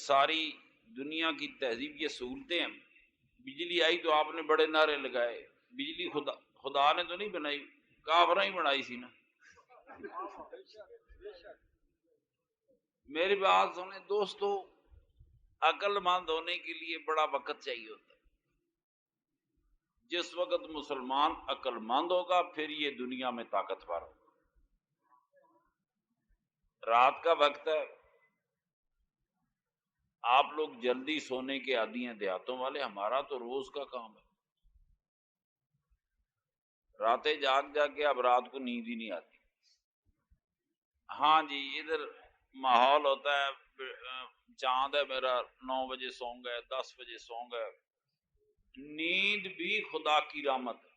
ساری دنیا کی تہذیب یہ سہولتیں ہیں. بجلی آئی تو آپ نے بڑے نعرے لگائے. بجلی خدا نے تو نہیں بنائی، کافروں ہی بنائی سی نا. میری بات سنیں دوستو، عقل مند ہونے کے لیے بڑا وقت چاہیے ہوتا ہے. جس وقت مسلمان عقل مند ہوگا پھر یہ دنیا میں طاقتور ہوگا. رات کا وقت ہے، آپ لوگ جلدی سونے کے عادی ہیں دیہاتوں والے، ہمارا تو روز کا کام ہے. راتیں جاگ جاگ کے اب رات کو نیند ہی نہیں آتی. ہاں جی، ادھر ماحول ہوتا ہے، چاند ہے میرا، 9 بجے سوں گئے، 10 بجے سوں گئے. نیند بھی خدا کی رحمت ہے.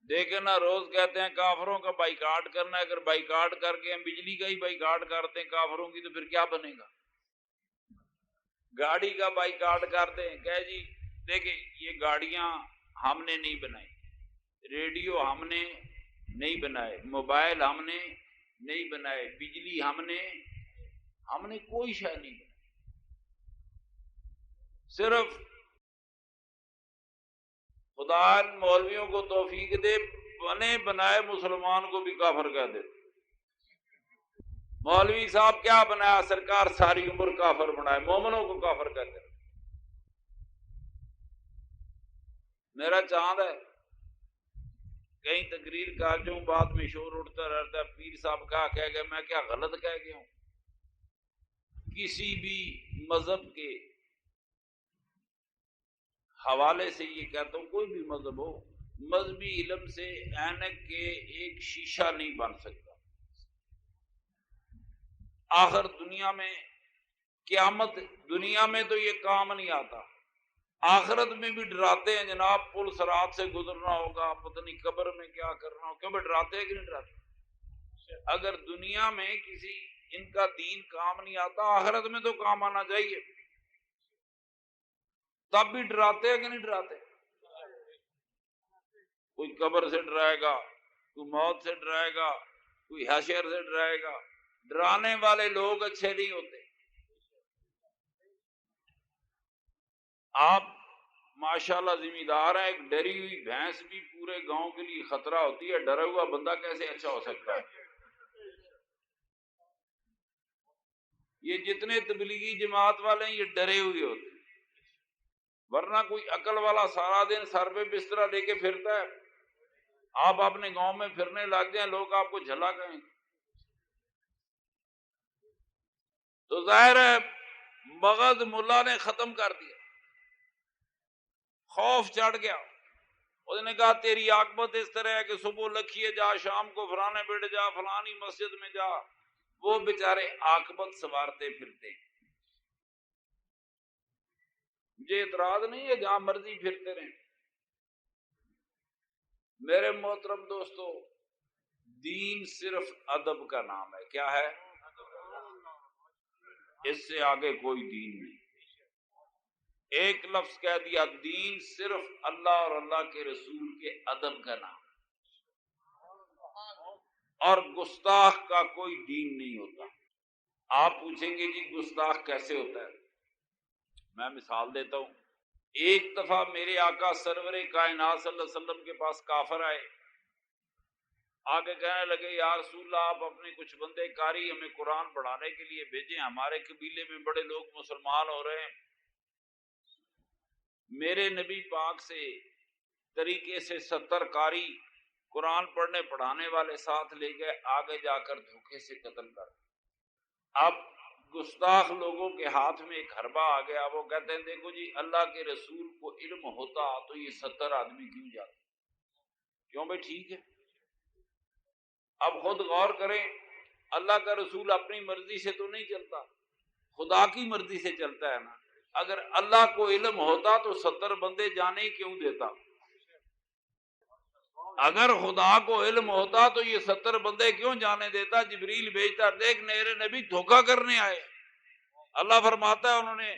دیکھیں نا، روز کہتے ہیں کافروں کا بائیکاٹ کرنا ہے، اگر بائیکاٹ کر کے ہم بجلی کا ہی بائیکاٹ کرتے ہیں کافروں کی تو پھر کیا بنے گا؟ گاڑی کا بائیکاٹ کرتے ہیں، کہ جی دیکھیں یہ گاڑیاں ہم نے نہیں بنائی، ریڈیو ہم نے نہیں بنائے، موبائل ہم نے نہیں بنائے، بجلی ہم نے کوئی شے نہیں بنائی. صرف خدا مولویوں کو توفیق دے، بنے بنائے مسلمان کو بھی کافر کہہ دے. مولوی صاحب کیا بنایا؟ سرکار ساری عمر کافر بنائے، مومنوں کو کافر کہتے ہیں. میرا چاند ہے، کہیں تقریر کر جاؤں بعد میں شور اٹھتا رہتا ہے، پیر صاحب کیا کہہ گئے، میں کیا غلط کہہ گیا ہوں؟ کسی بھی مذہب کے حوالے سے یہ کہتا ہوں، کوئی بھی مذہب ہو، مذہبی علم سے اینک کے ایک شیشہ نہیں بن سکتا. آخر دنیا میں قیامت، دنیا میں تو یہ کام نہیں آتا، آخرت میں بھی ڈراتے ہیں جناب، پل صراط سے گزرنا ہوگا، پتہ نہیں قبر میں کیا کرنا ہوگا. کیوں بھائی ڈراتے ہیں کہ نہیں ڈراتے؟ اگر دنیا میں کسی ان کا دین کام نہیں آتا، آخرت میں تو کام آنا چاہیے. تب بھی ڈراتے ہیں کہ نہیں ڈراتے؟ کوئی قبر سے ڈرائے گا، کوئی موت سے ڈرائے گا، کوئی حشر سے ڈرائے گا. ڈرانے والے لوگ اچھے نہیں ہوتے. آپ ماشاءاللہ ذمہ دار ہیں، ایک ڈری ہوئی بھینس بھی پورے گاؤں کے لیے خطرہ ہوتی ہے، ڈرا ہوا بندہ کیسے اچھا ہو سکتا ہے؟ یہ جتنے تبلیغی جماعت والے ہیں یہ ڈرے ہوئے ہوتے ہیں، ورنہ کوئی عقل والا سارا دن سر پہ بسترا لے کے پھرتا ہے. آپ اپنے گاؤں میں پھرنے لگ جائیں، لوگ آپ کو جھلا کہیں. تو ظاہر ہے مغز ملا نے ختم کر دیا، خوف چڑھ گیا. اس نے کہا تیری عاقبت اس طرح ہے کہ صبح لکھیے جا، شام کو فلانے بیٹھ جا، فلانی مسجد میں جا. وہ بیچارے عاقبت سنوارتے پھرتے. مجھے اعتراض نہیں ہے، جہاں مرضی پھرتے رہیں. میرے محترم دوستو، دین صرف ادب کا نام ہے. کیا ہے؟ اس سے آگے کوئی دین نہیں. ایک لفظ کہہ دیا، دین صرف اللہ اور اللہ کے رسول کے ادب کا نام، اور گستاخ کا کوئی دین نہیں ہوتا. آپ پوچھیں گے جی گستاخ کیسے ہوتا ہے؟ میں مثال دیتا ہوں. ایک دفعہ میرے آقا سرور کائنات صلی اللہ علیہ وسلم کے پاس کافر آئے، آگے کہنے لگے یا رسول اللہ آپ اپنے کچھ بندے کاری ہمیں قرآن پڑھانے کے لیے بھیجیں، ہمارے قبیلے میں بڑے لوگ مسلمان ہو رہے ہیں. میرے نبی پاک سے طریقے سے 70 قاری قرآن پڑھنے پڑھانے والے ساتھ لے گئے، آگے جا کر دھوکے سے قتل کر. اب گستاخ لوگوں کے ہاتھ میں ایک حربہ آ گیا، وہ کہتے ہیں دیکھو جی اللہ کے رسول کو علم ہوتا تو یہ 70 آدمی کیوں جاتے؟ کیوں بھائی ٹھیک ہے. اب خود غور کریں، اللہ کا رسول اپنی مرضی سے تو نہیں چلتا، خدا کی مرضی سے چلتا ہے نا. اگر اللہ کو علم ہوتا تو 70 بندے جانے ہی کیوں دیتا؟ اگر خدا کو علم ہوتا تو یہ 70 بندے کیوں جانے دیتا؟ جبریل بھیجتا، دیکھ میرے نبی دھوکہ کرنے آئے. اللہ فرماتا ہے انہوں نے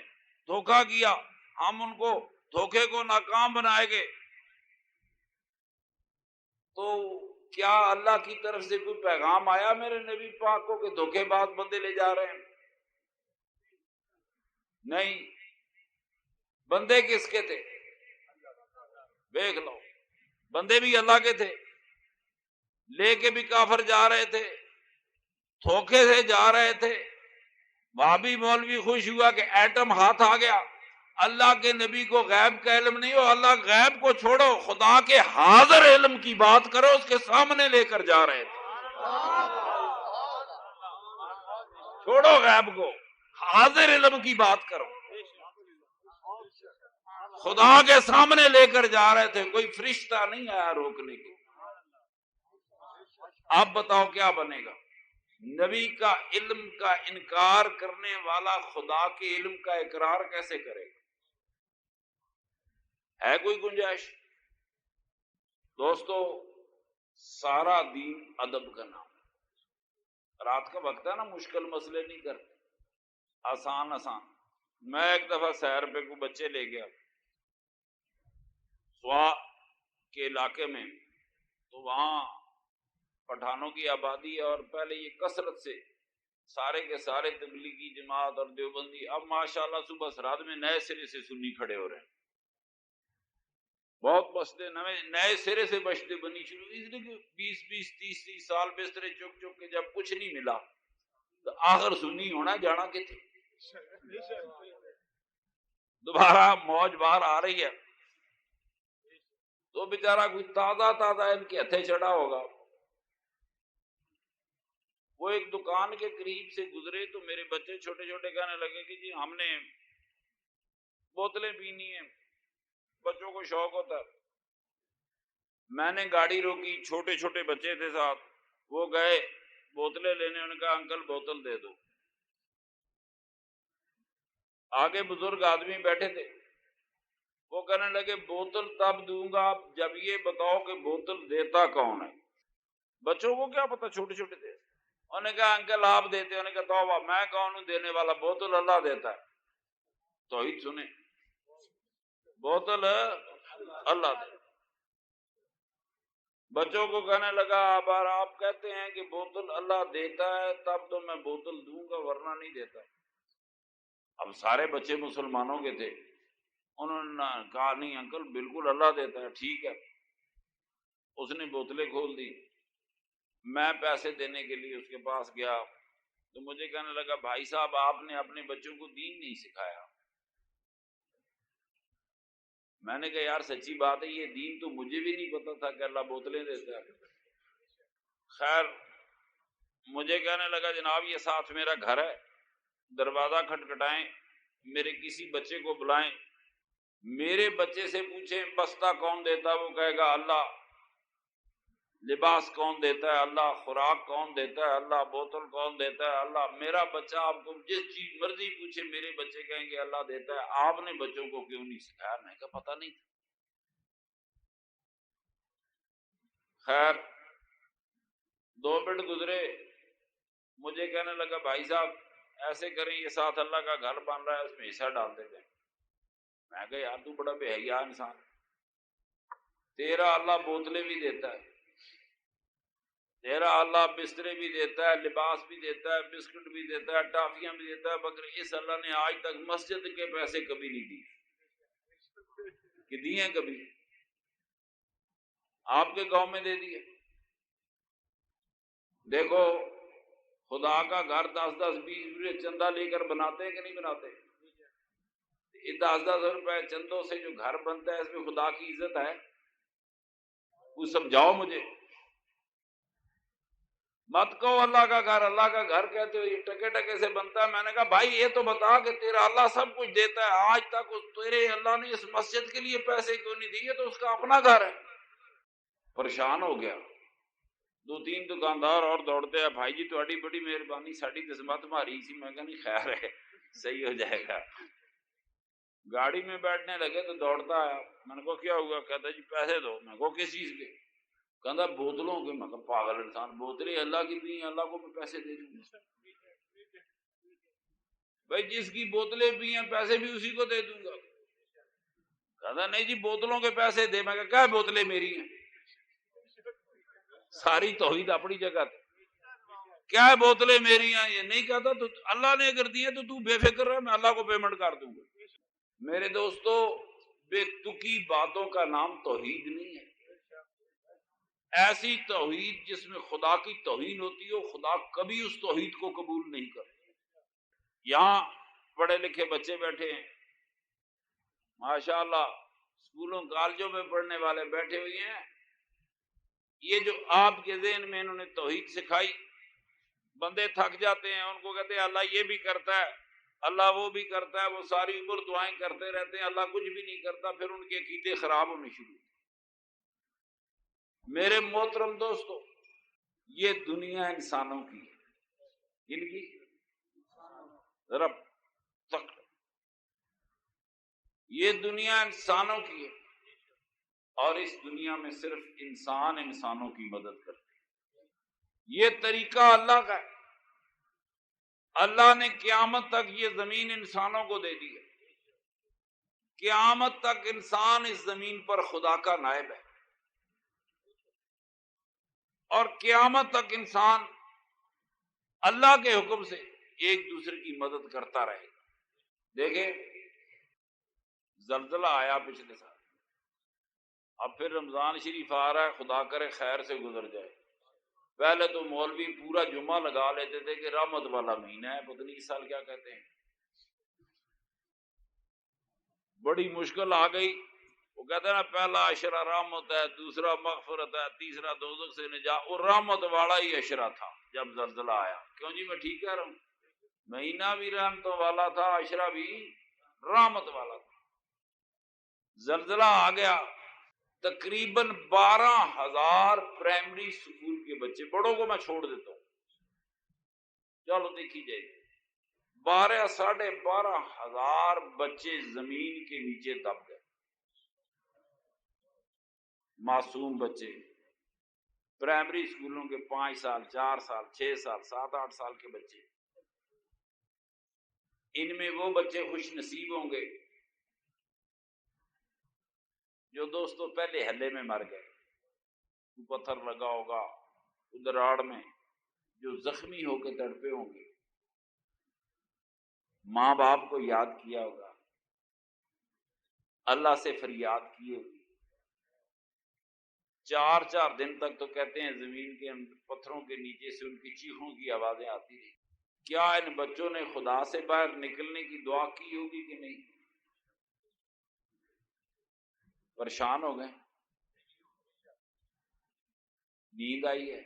دھوکہ کیا، ہم ان کو دھوکے کو ناکام بنائیں گے. تو کیا اللہ کی طرف سے کوئی پیغام آیا میرے نبی پاک کو کہ دھوکے باز بندے لے جا رہے ہیں؟ نہیں. بندے کس کے تھے؟ دیکھ لو، بندے بھی اللہ کے تھے، لے کے بھی کافر جا رہے تھے، دھوکے سے جا رہے تھے. وہابی مولوی خوش ہوا کہ ایٹم ہاتھ آ گیا. اللہ کے نبی کو غیب کا علم نہیں ہو. اللہ غیب کو چھوڑو، خدا کے حاضر علم کی بات کرو، اس کے سامنے لے کر جا رہے تھے. چھوڑو غیب کو، حاضر علم کی بات کرو. خدا کے سامنے لے کر جا رہے تھے، کوئی فرشتہ نہیں آیا روکنے کے. آپ بتاؤ کیا بنے گا؟ نبی کا علم کا انکار کرنے والا خدا کے علم کا اقرار کیسے کرے گا؟ ہے کوئی گنجائش؟ دوستو، سارا دین ادب کا نام ہے. رات کا وقت ہے نا، مشکل مسئلے نہیں کرتے، آسان آسان. میں ایک دفعہ سیر پہ کو بچے لے گیا سوا کے علاقے میں، تو وہاں پٹھانوں کی آبادی ہے، اور پہلے یہ کثرت سے سارے کے سارے تبلیغی جماعت اور دیوبندی. اب ماشاءاللہ صبح سراد میں نئے سرے سے سنی کھڑے ہو رہے ہیں. بہت بستے نئے سرے سے بشتے بنی شروع، اس لیے کہ 20-30 سال بسترے چک چک کے جب کچھ نہیں ملا تو آخر سنی ہونا جانا کہ تھے. دوبارہ موج باہر آ رہی ہے تو بیچارہ کوئی تازہ ان کے ہتھے چڑھا ہوگا. وہ ایک دکان کے قریب سے گزرے تو میرے بچے چھوٹے چھوٹے کہنے لگے کہ جی ہم نے بوتلیں پینی ہیں. بچوں کو شوق ہوتا ہے. میں نے گاڑی روکی، چھوٹے چھوٹے بچے تھے ساتھ، وہ گئے بوتلیں لینے. انہوں نے کہا انکل بوتل دے دو. آگے بزرگ آدمی بیٹھے تھے، وہ کہنے لگے بوتل تب دوں گا جب یہ بتاؤ کہ بوتل دیتا کون ہے. بچوں کو کیا پتا، چھوٹے چھوٹے تھے. انہوں نے کہا انکل آپ دیتے. انہوں نے کہا توبہ، میں کون ہوں دینے والا؟ بوتل اللہ دیتا ہے. توحید سنیں، بوتل اللہ دیتا. بچوں کو کہنے لگا اب آپ کہتے ہیں کہ بوتل اللہ دیتا ہے تب تو میں بوتل دوں گا ورنہ نہیں دیتا. اب سارے بچے مسلمانوں کے تھے. انہوں نے کہا نہیں انکل بالکل اللہ دیتا ہے. ٹھیک ہے. اس نے بوتلیں کھول دی. میں پیسے دینے کے لیے اس کے پاس گیا تو مجھے کہنے لگا بھائی صاحب آپ نے اپنے بچوں کو دین نہیں سکھایا. میں نے کہا یار سچی بات ہے، یہ دین تو مجھے بھی نہیں پتا تھا کہ اللہ بوتلیں دیتا ہے. خیر مجھے کہنے لگا جناب یہ ساتھ میرا گھر ہے، دروازہ کھٹکھٹائیں، میرے کسی بچے کو بلائیں، میرے بچے سے پوچھیں بستہ کون دیتا ہے، وہ کہے گا اللہ. لباس کون دیتا ہے؟ اللہ. خوراک کون دیتا ہے؟ اللہ. بوتل کون دیتا ہے؟ اللہ. میرا بچہ آپ کو جس چیز مرضی پوچھے میرے بچے کہیں گے اللہ دیتا ہے. آپ نے بچوں کو کیوں نہیں سکھایا؟ میں کہا پتہ نہیں. خیر 2 منٹ گزرے، مجھے کہنے لگا بھائی صاحب ایسے کریں یہ ساتھ اللہ کا گھر بن رہا ہے اس میں حصہ ڈال دیتے ہیں. میں کہا یار تو بڑا بے حیا انسان، تیرا اللہ بوتلیں بھی دیتا ہے، تیرا اللہ بسترے بھی دیتا ہے، لباس بھی دیتا ہے، بسکٹ بھی دیتا ہے، ٹافیاں بھی دیتا ہے، مگر اس اللہ نے آج تک مسجد کے پیسے کبھی نہیں دیے. کہ دیے کبھی؟ آپ کے گاؤں میں دے دیے. دیکھو خدا کا گھر 10-20 چندہ لے کر بناتے ہیں کہ نہیں بناتے؟ یہ 10 روپے چندوں سے جو گھر بنتا ہے اس میں خدا کی عزت ہے؟ کچھ سمجھاؤ مجھے. مت کہو اللہ کا گھر کہتے ہو یہ ٹکے ٹکے سے بنتا ہے. میں نے کہا بھائی یہ تو بتا کہ تیرا اللہ سب کچھ دیتا ہے، آج تک تیرے اللہ نے اس مسجد کے لیے پیسے کیوں نہیں دیے؟ تو اس کا اپنا گھر ہے. پریشان ہو گیا. 2-3 دکاندار اور دوڑتے ہیں بھائی جی تہاڈی بڑی مہربانی، ساڈی قسمت ماری سی. میں کہا نہیں خیر ہے صحیح ہو جائے گا. گاڑی میں بیٹھنے لگے تو دوڑتا آیا. میں نے کہا کیا ہوا؟ کہتا جی پیسے دو. میں کہا کس چیز کے؟ کہتا بوتلوں کے. میں کہا پاگل انسان، بوتلیں اللہ کی پی ہیں، اللہ کو بھی پیسے دے دوں گا؟ بھائی جس کی بوتلیں پی ہیں پیسے بھی اسی کو دے دوں گا. کہتا نہیں جی بوتلوں کے پیسے دے. میں کہا کیا بوتلیں میری ہیں؟ ساری توحید اپنی جگہ تھی. کیا ہے بوتلیں میری ہیں یہ نہیں کہتا تو اللہ نے اگر دیے تو بے فکر رہے میں اللہ کو پیمنٹ کر دوں گا. میرے دوستو بے تکی باتوں کا نام توحید نہیں ہے. ایسی توحید جس میں خدا کی توہین ہوتی ہو خدا کبھی اس توحید کو قبول نہیں کرتا. یہاں پڑھے لکھے بچے بیٹھے ہیں ماشاءاللہ اسکولوں کالجوں میں پڑھنے والے بیٹھے ہوئے ہیں. یہ جو آپ کے ذہن میں انہوں نے توحید سکھائی بندے تھک جاتے ہیں ان کو کہتے ہیں اللہ یہ بھی کرتا ہے اللہ وہ بھی کرتا ہے وہ ساری عمر دعائیں کرتے رہتے ہیں اللہ کچھ بھی نہیں کرتا پھر ان کے عقیدے خراب ہونے شروع. میرے محترم دوستو یہ دنیا انسانوں کی ہے. ان کی رب تک یہ دنیا انسانوں کی ہے اور اس دنیا میں صرف انسان انسانوں کی مدد کرتے ہیں. یہ طریقہ اللہ کا ہے. اللہ نے قیامت تک یہ زمین انسانوں کو دے دی ہے. قیامت تک انسان اس زمین پر خدا کا نائب ہے اور قیامت تک انسان اللہ کے حکم سے ایک دوسرے کی مدد کرتا رہے گا. دیکھیں زلزلہ آیا پچھلے سال اب پھر رمضان شریف آ رہا ہے خدا کرے خیر سے گزر جائے. پہلے تو مولوی پورا جمعہ لگا لیتے تھے کہ رحمت والا مہینہ ہے پتہ نہیں اس سال کیا کہتے ہیں. بڑی مشکل آ گئی. وہ کہتے ہیں نا پہلا عشرہ رحمت ہے دوسرا مغفرت ہے تیسرا دوزخ سے نجات. اور رحمت والا ہی عشرہ تھا جب زلزلہ آیا. کیوں جی میں ٹھیک کہہ رہا ہوں مہینہ بھی رحمتوں والا تھا عشرہ بھی رحمت والا تھا. زلزلہ آ گیا تقریباً 12,000 پرائمری اسکول کے بچے بڑوں کو میں چھوڑ دیتا ہوں چلو دیکھی جائے 12,500 بچے زمین کے نیچے دب گئے. معصوم بچے پرائمری اسکولوں کے 5 سال 4 سال 6 سال 7 8 سال کے بچے. ان میں وہ بچے خوش نصیب ہوں گے جو دوستوں پہلے حلے میں مر گئے. پتھر لگا ہوگا ادھر آڑ میں جو زخمی ہو کے تڑپے ہوں گے. ماں باپ کو یاد کیا ہوگا اللہ سے فریاد کی ہوگی. 4 دن تک تو کہتے ہیں زمین کے پتھروں کے نیچے سے ان کی چیخوں کی آوازیں آتی رہی. کیا ان بچوں نے خدا سے باہر نکلنے کی دعا کی ہوگی کہ نہیں؟ پریشان ہو گئے نیند آئی ہے.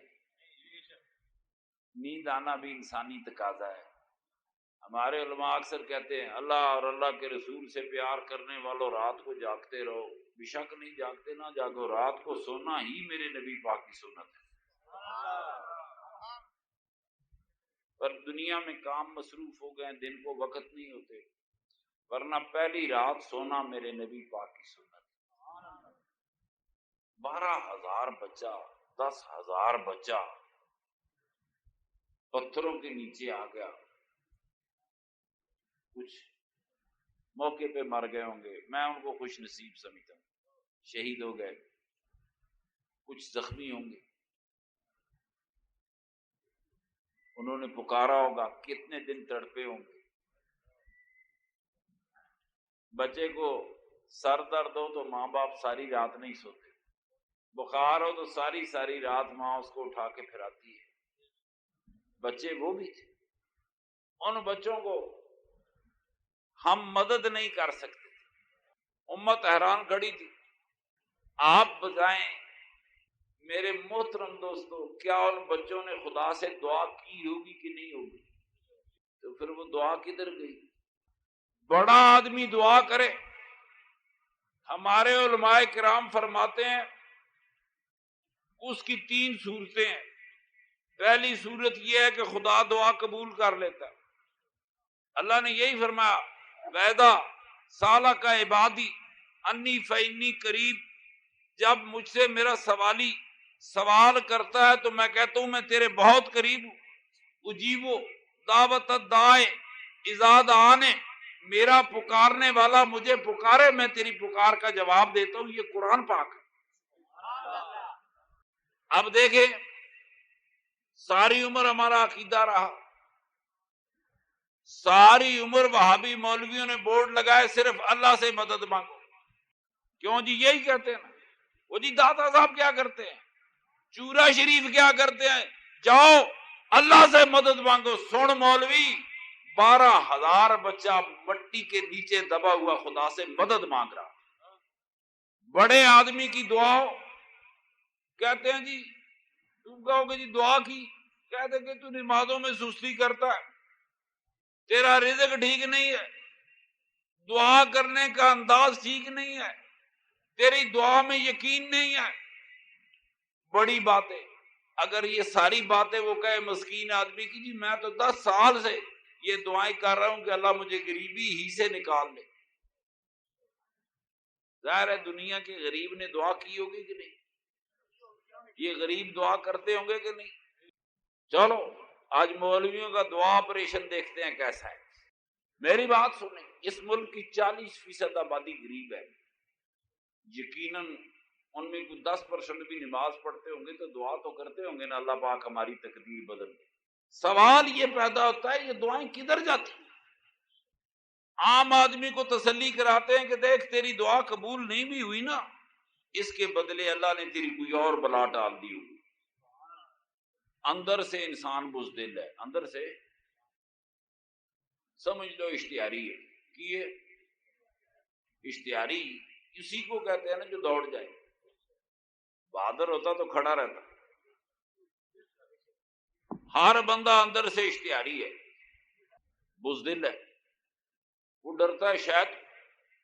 نیند آنا بھی انسانی تقاضا ہے. ہمارے علماء اکثر کہتے ہیں اللہ اور اللہ کے رسول سے پیار کرنے والوں رات کو جاگتے رہو. بے شک نہیں جاگتے نہ جاگو رات کو سونا ہی میرے نبی پاک کی سنت ہے. پر دنیا میں کام مصروف ہو گئے دن کو وقت نہیں ہوتے ورنہ پہلی رات سونا میرے نبی پاک کی سنت. 12,000 بچہ 10,000 بچہ پتھروں کے نیچے آ گیا. کچھ موقع پہ مر گئے ہوں گے میں ان کو خوش نصیب سمجھتا ہوں شہید ہو گئے. کچھ زخمی ہوں گے انہوں نے پکارا ہوگا کتنے دن تڑپے ہوں گے. بچے کو سر درد ہو تو ماں باپ ساری رات نہیں سوتے. بخار ہو تو ساری رات ماں اس کو اٹھا کے پھراتی ہے. بچے وہ بھی تھے. ان بچوں کو ہم مدد نہیں کر سکتے. امت حیران کھڑی تھی. آپ بتائیں میرے محترم دوستو کیا ان بچوں نے خدا سے دعا کی ہوگی کہ نہیں ہوگی؟ تو پھر وہ دعا کدھر گئی؟ بڑا آدمی دعا کرے. ہمارے علماء کرام فرماتے ہیں اس کی 3 صورتیں ہیں. پہلی صورت یہ ہے کہ خدا دعا قبول کر لیتا ہے. اللہ نے یہی فرمایا وعدہ سالہ کا عبادی انی فانی قریب. جب مجھ سے میرا سوالی سوال کرتا ہے تو میں کہتا ہوں میں تیرے بہت قریب ہوں. اجیبو دعوت الداعی اذا دعانی. میرا پکارنے والا مجھے پکارے میں تیری پکار کا جواب دیتا ہوں. یہ قرآن پاک ہے. اب دیکھیں ساری عمر ہمارا عقیدہ رہا، ساری عمر وہابی مولویوں نے بورڈ لگائے صرف اللہ سے مدد مانگو. کیوں جی؟ یہی کہتے ہیں نا. وہ جی داتا صاحب کیا کرتے ہیں، چورا شریف کیا کرتے ہیں، جاؤ اللہ سے مدد مانگو. سن مولوی، 12,000 بچہ مٹی کے نیچے دبا ہوا خدا سے مدد مانگ رہا. بڑے آدمی کی دعا کہتے ہیں جی، تم کہو گے جی دعا کی، کہتے کہ تو نمازوں میں سستی کرتا ہے، تیرا رزق ٹھیک نہیں ہے، دعا کرنے کا انداز ٹھیک نہیں ہے، تیری دعا میں یقین نہیں ہے. بڑی باتیں. اگر یہ ساری باتیں وہ کہے مسکین آدمی کی، جی میں تو 10 سال سے یہ دعائیں کر رہا ہوں کہ اللہ مجھے غریبی ہی سے نکال لے. ظاہر ہے دنیا کے غریب نے دعا کی ہوگی کہ نہیں؟ یہ غریب دعا کرتے ہوں گے کہ نہیں؟ چلو آج مولویوں کا دعا آپریشن دیکھتے ہیں کیسا ہے. میری بات سنیں، اس ملک کی 40% آبادی غریب ہے. یقیناً ان میں کوئی 10% بھی نماز پڑھتے ہوں گے تو دعا تو کرتے ہوں گے نا، اللہ پاک ہماری تقدیر بدل دے. سوال یہ پیدا ہوتا ہے یہ دعائیں کدھر جاتی ہیں؟ عام آدمی کو تسلی کراتے ہیں کہ دیکھ تیری دعا قبول نہیں بھی ہوئی نا، اس کے بدلے اللہ نے تیری کوئی اور بلا ڈال دی ہوگی. اندر سے انسان بزدل ہے، اندر سے سمجھ لو اشتہاری ہے کہ یہ اشتہاری کسی کو کہتے ہیں نا جو دوڑ جائے. بہادر ہوتا تو کھڑا رہتا. ہر بندہ اندر سے اشتہاری ہے، بزدل ہے. وہ ڈرتا ہے شاید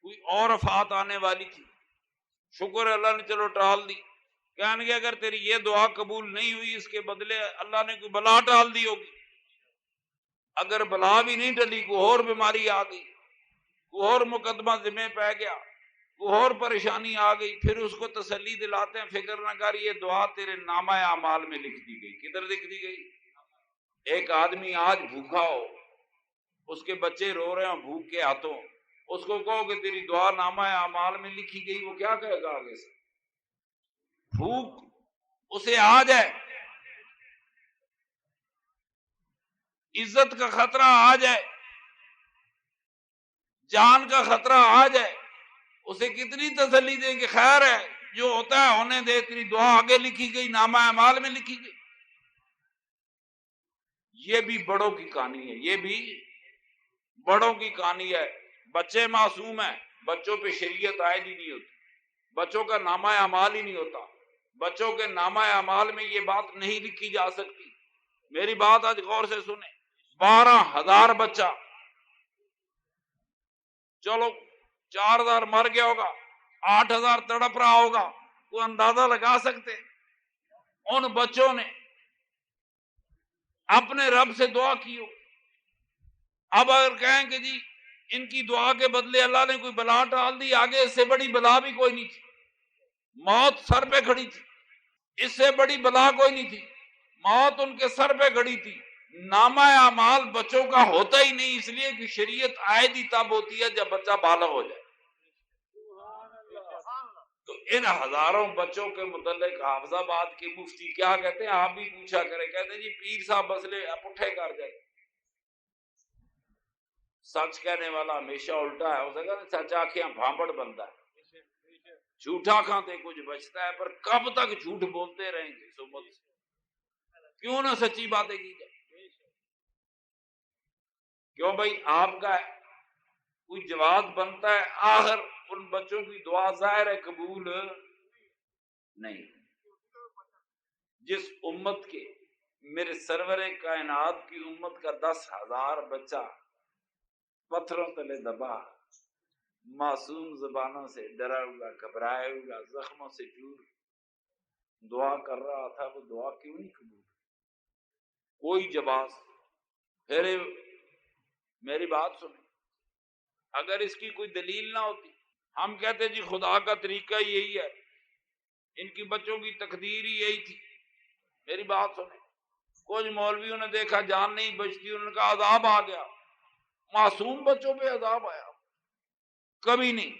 کوئی اور آفات آنے والی تھی، شکر ہے اللہ نے چلو ٹال دی. کہنے کہ اگر تیری یہ دعا قبول نہیں ہوئی اس کے بدلے اللہ نے کوئی بلا ٹال دی ہوگی. اگر بلا بھی نہیں ٹلی، کوئی اور بیماری آ گئی، کوئی اور مقدمہ ذمہ پہ گیا، کوئی اور پریشانی آ گئی، پھر اس کو تسلی دلاتے ہیں فکر نہ کر، یہ دعا تیرے نامہ اعمال میں لکھ دی گئی. کدھر لکھ دی گئی؟ ایک آدمی آج بھوکا ہو، اس کے بچے رو رہے ہوں بھوک کے ہاتھوں، اس کو کہو کہ تیری دعا نامہ اعمال میں لکھی گئی، وہ کیا کہے گا آگے سے؟ بھوک اسے آ جائے، عزت کا خطرہ آ جائے، جان کا خطرہ آ جائے، اسے کتنی تسلی دیں کہ خیر ہے جو ہوتا ہے ہونے دے، تیری دعا آگے لکھی گئی، نامہ اعمال میں لکھی گئی. یہ بھی بڑوں کی کہانی ہے، یہ بھی بڑوں کی کہانی ہے. بچے معصوم ہیں، بچوں پہ شریعت عائد ہی نہیں ہوتی، بچوں کا نامہ اعمال ہی نہیں ہوتا، بچوں کے نامہ اعمال میں یہ بات نہیں لکھی جا سکتی. میری بات آج غور سے سنیں. 12,000 بچہ، چلو 4,000 مر گیا ہوگا، 8,000 تڑپ رہا ہوگا، کوئی اندازہ لگا سکتے؟ ان بچوں نے اپنے رب سے دعا کی ہو. اب اگر کہیں کہ جی ان کی دعا کے بدلے اللہ نے کوئی بلا ٹال دی، آگے اس سے بڑی بلا بھی کوئی نہیں تھی، موت سر پہ کھڑی تھی، اس سے بڑی بلا کوئی نہیں تھی، موت ان کے سر پہ کھڑی تھی. نامہ اعمال بچوں کا ہوتا ہی نہیں، اس لیے کہ شریعت عائد ہی تب ہوتی ہے جب بچہ بالغ ہو جائے. تو ان ہزاروں بچوں کے متعلق حافظ آباد کے مفتی کیا کہتے ہیں، آپ بھی پوچھا کریں، کہتے ہیں جی پیر صاحب مسئلے پٹھے کر جائے. سچ کہنے والا ہمیشہ الٹا ہے، اسے کہتے ہیں سچ آنکھیں بھانبڑ بنتا ہے، جھوٹا کھاتے کچھ بچتا ہے. پر کب تک جھوٹ بولتے رہیں گے اس امت سے؟ کیوں نہ سچی باتیں کی جائے؟ کیوں بھائی آپ کا کوئی جواب بنتا ہے، آخر ان بچوں کی دعا ظاہر ہے قبول نہیں. جس امت کے میرے سرور کائنات کی امت کا 10,000 بچہ پتھروں تلے دبا، معصوم زبانوں سے ڈرا ہوا، گھبرایا ہوا، زخموں سے چور دعا کر رہا تھا، وہ دعا کیوں نہیں قبول؟ کوئی جواز. پھر میری بات سنیں، اگر اس کی کوئی دلیل نہ ہوتی، ہم کہتے جی خدا کا طریقہ یہی ہے، ان کی بچوں کی تقدیر ہی یہی تھی. میری بات سنیں، کچھ مولویوں نے دیکھا جان نہیں بچتی، ان کا عذاب آ گیا. معصوم بچوں پہ عذاب آیا؟ کبھی نہیں.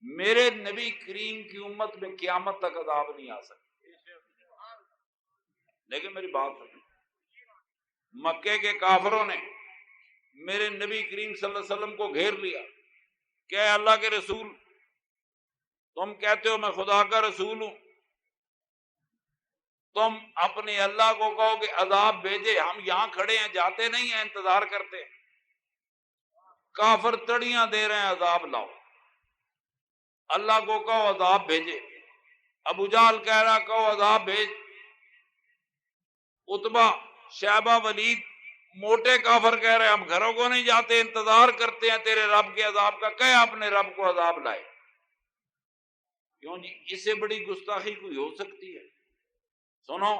میرے نبی کریم کی امت میں قیامت تک عذاب نہیں آ سکتا. لیکن میری بات سنیں، مکے کے کافروں نے میرے نبی کریم صلی اللہ علیہ وسلم کو گھیر لیا کہ اے اللہ کے رسول، تم کہتے ہو میں خدا کا رسول ہوں، تم اپنے اللہ کو کہو کہ عذاب بھیجے، ہم یہاں کھڑے ہیں، جاتے نہیں ہیں، انتظار کرتے ہیں، کافر تڑیاں دے رہے ہیں عذاب لاؤ، اللہ کو کہو عذاب بھیجے، ابو جہل کہہ رہا کہو عذاب بھیج، عتبہ، شیبہ، ولید موٹے کافر کہہ رہے ہم گھروں کو نہیں جاتے، انتظار کرتے ہیں تیرے رب کے عذاب کا، کہ اپنے رب کو عذاب لائے۔ کیوں جی، اس سے بڑی گستاخی کوئی ہو سکتی ہے؟ سنو،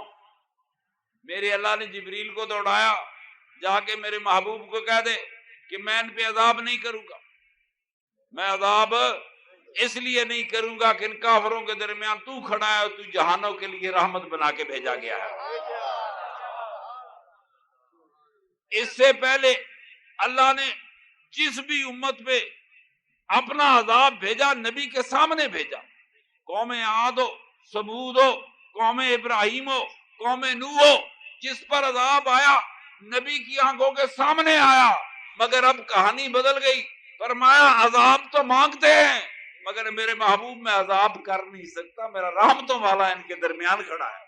میرے اللہ نے جبریل کو دوڑایا، جا کے میرے محبوب کو کہہ دے کہ میں ان پہ عذاب نہیں کروں گا، میں عذاب اس لیے نہیں کروں گا کہ ان کافروں کے درمیان تو کھڑا ہے، تو جہانوں کے لیے رحمت بنا کے بھیجا گیا ہے۔ اس سے پہلے اللہ نے جس بھی امت پہ اپنا عذاب بھیجا نبی کے سامنے بھیجا، قوم عاد ہو، ثمود ہو، قوم ابراہیم ہو، قوم نوح ہو، جس پر عذاب آیا نبی کی آنکھوں کے سامنے آیا، مگر اب کہانی بدل گئی، فرمایا عذاب تو مانگتے ہیں مگر میرے محبوب میں عذاب کر نہیں سکتا، میرا رحمتوں والا ان کے درمیان کھڑا ہے۔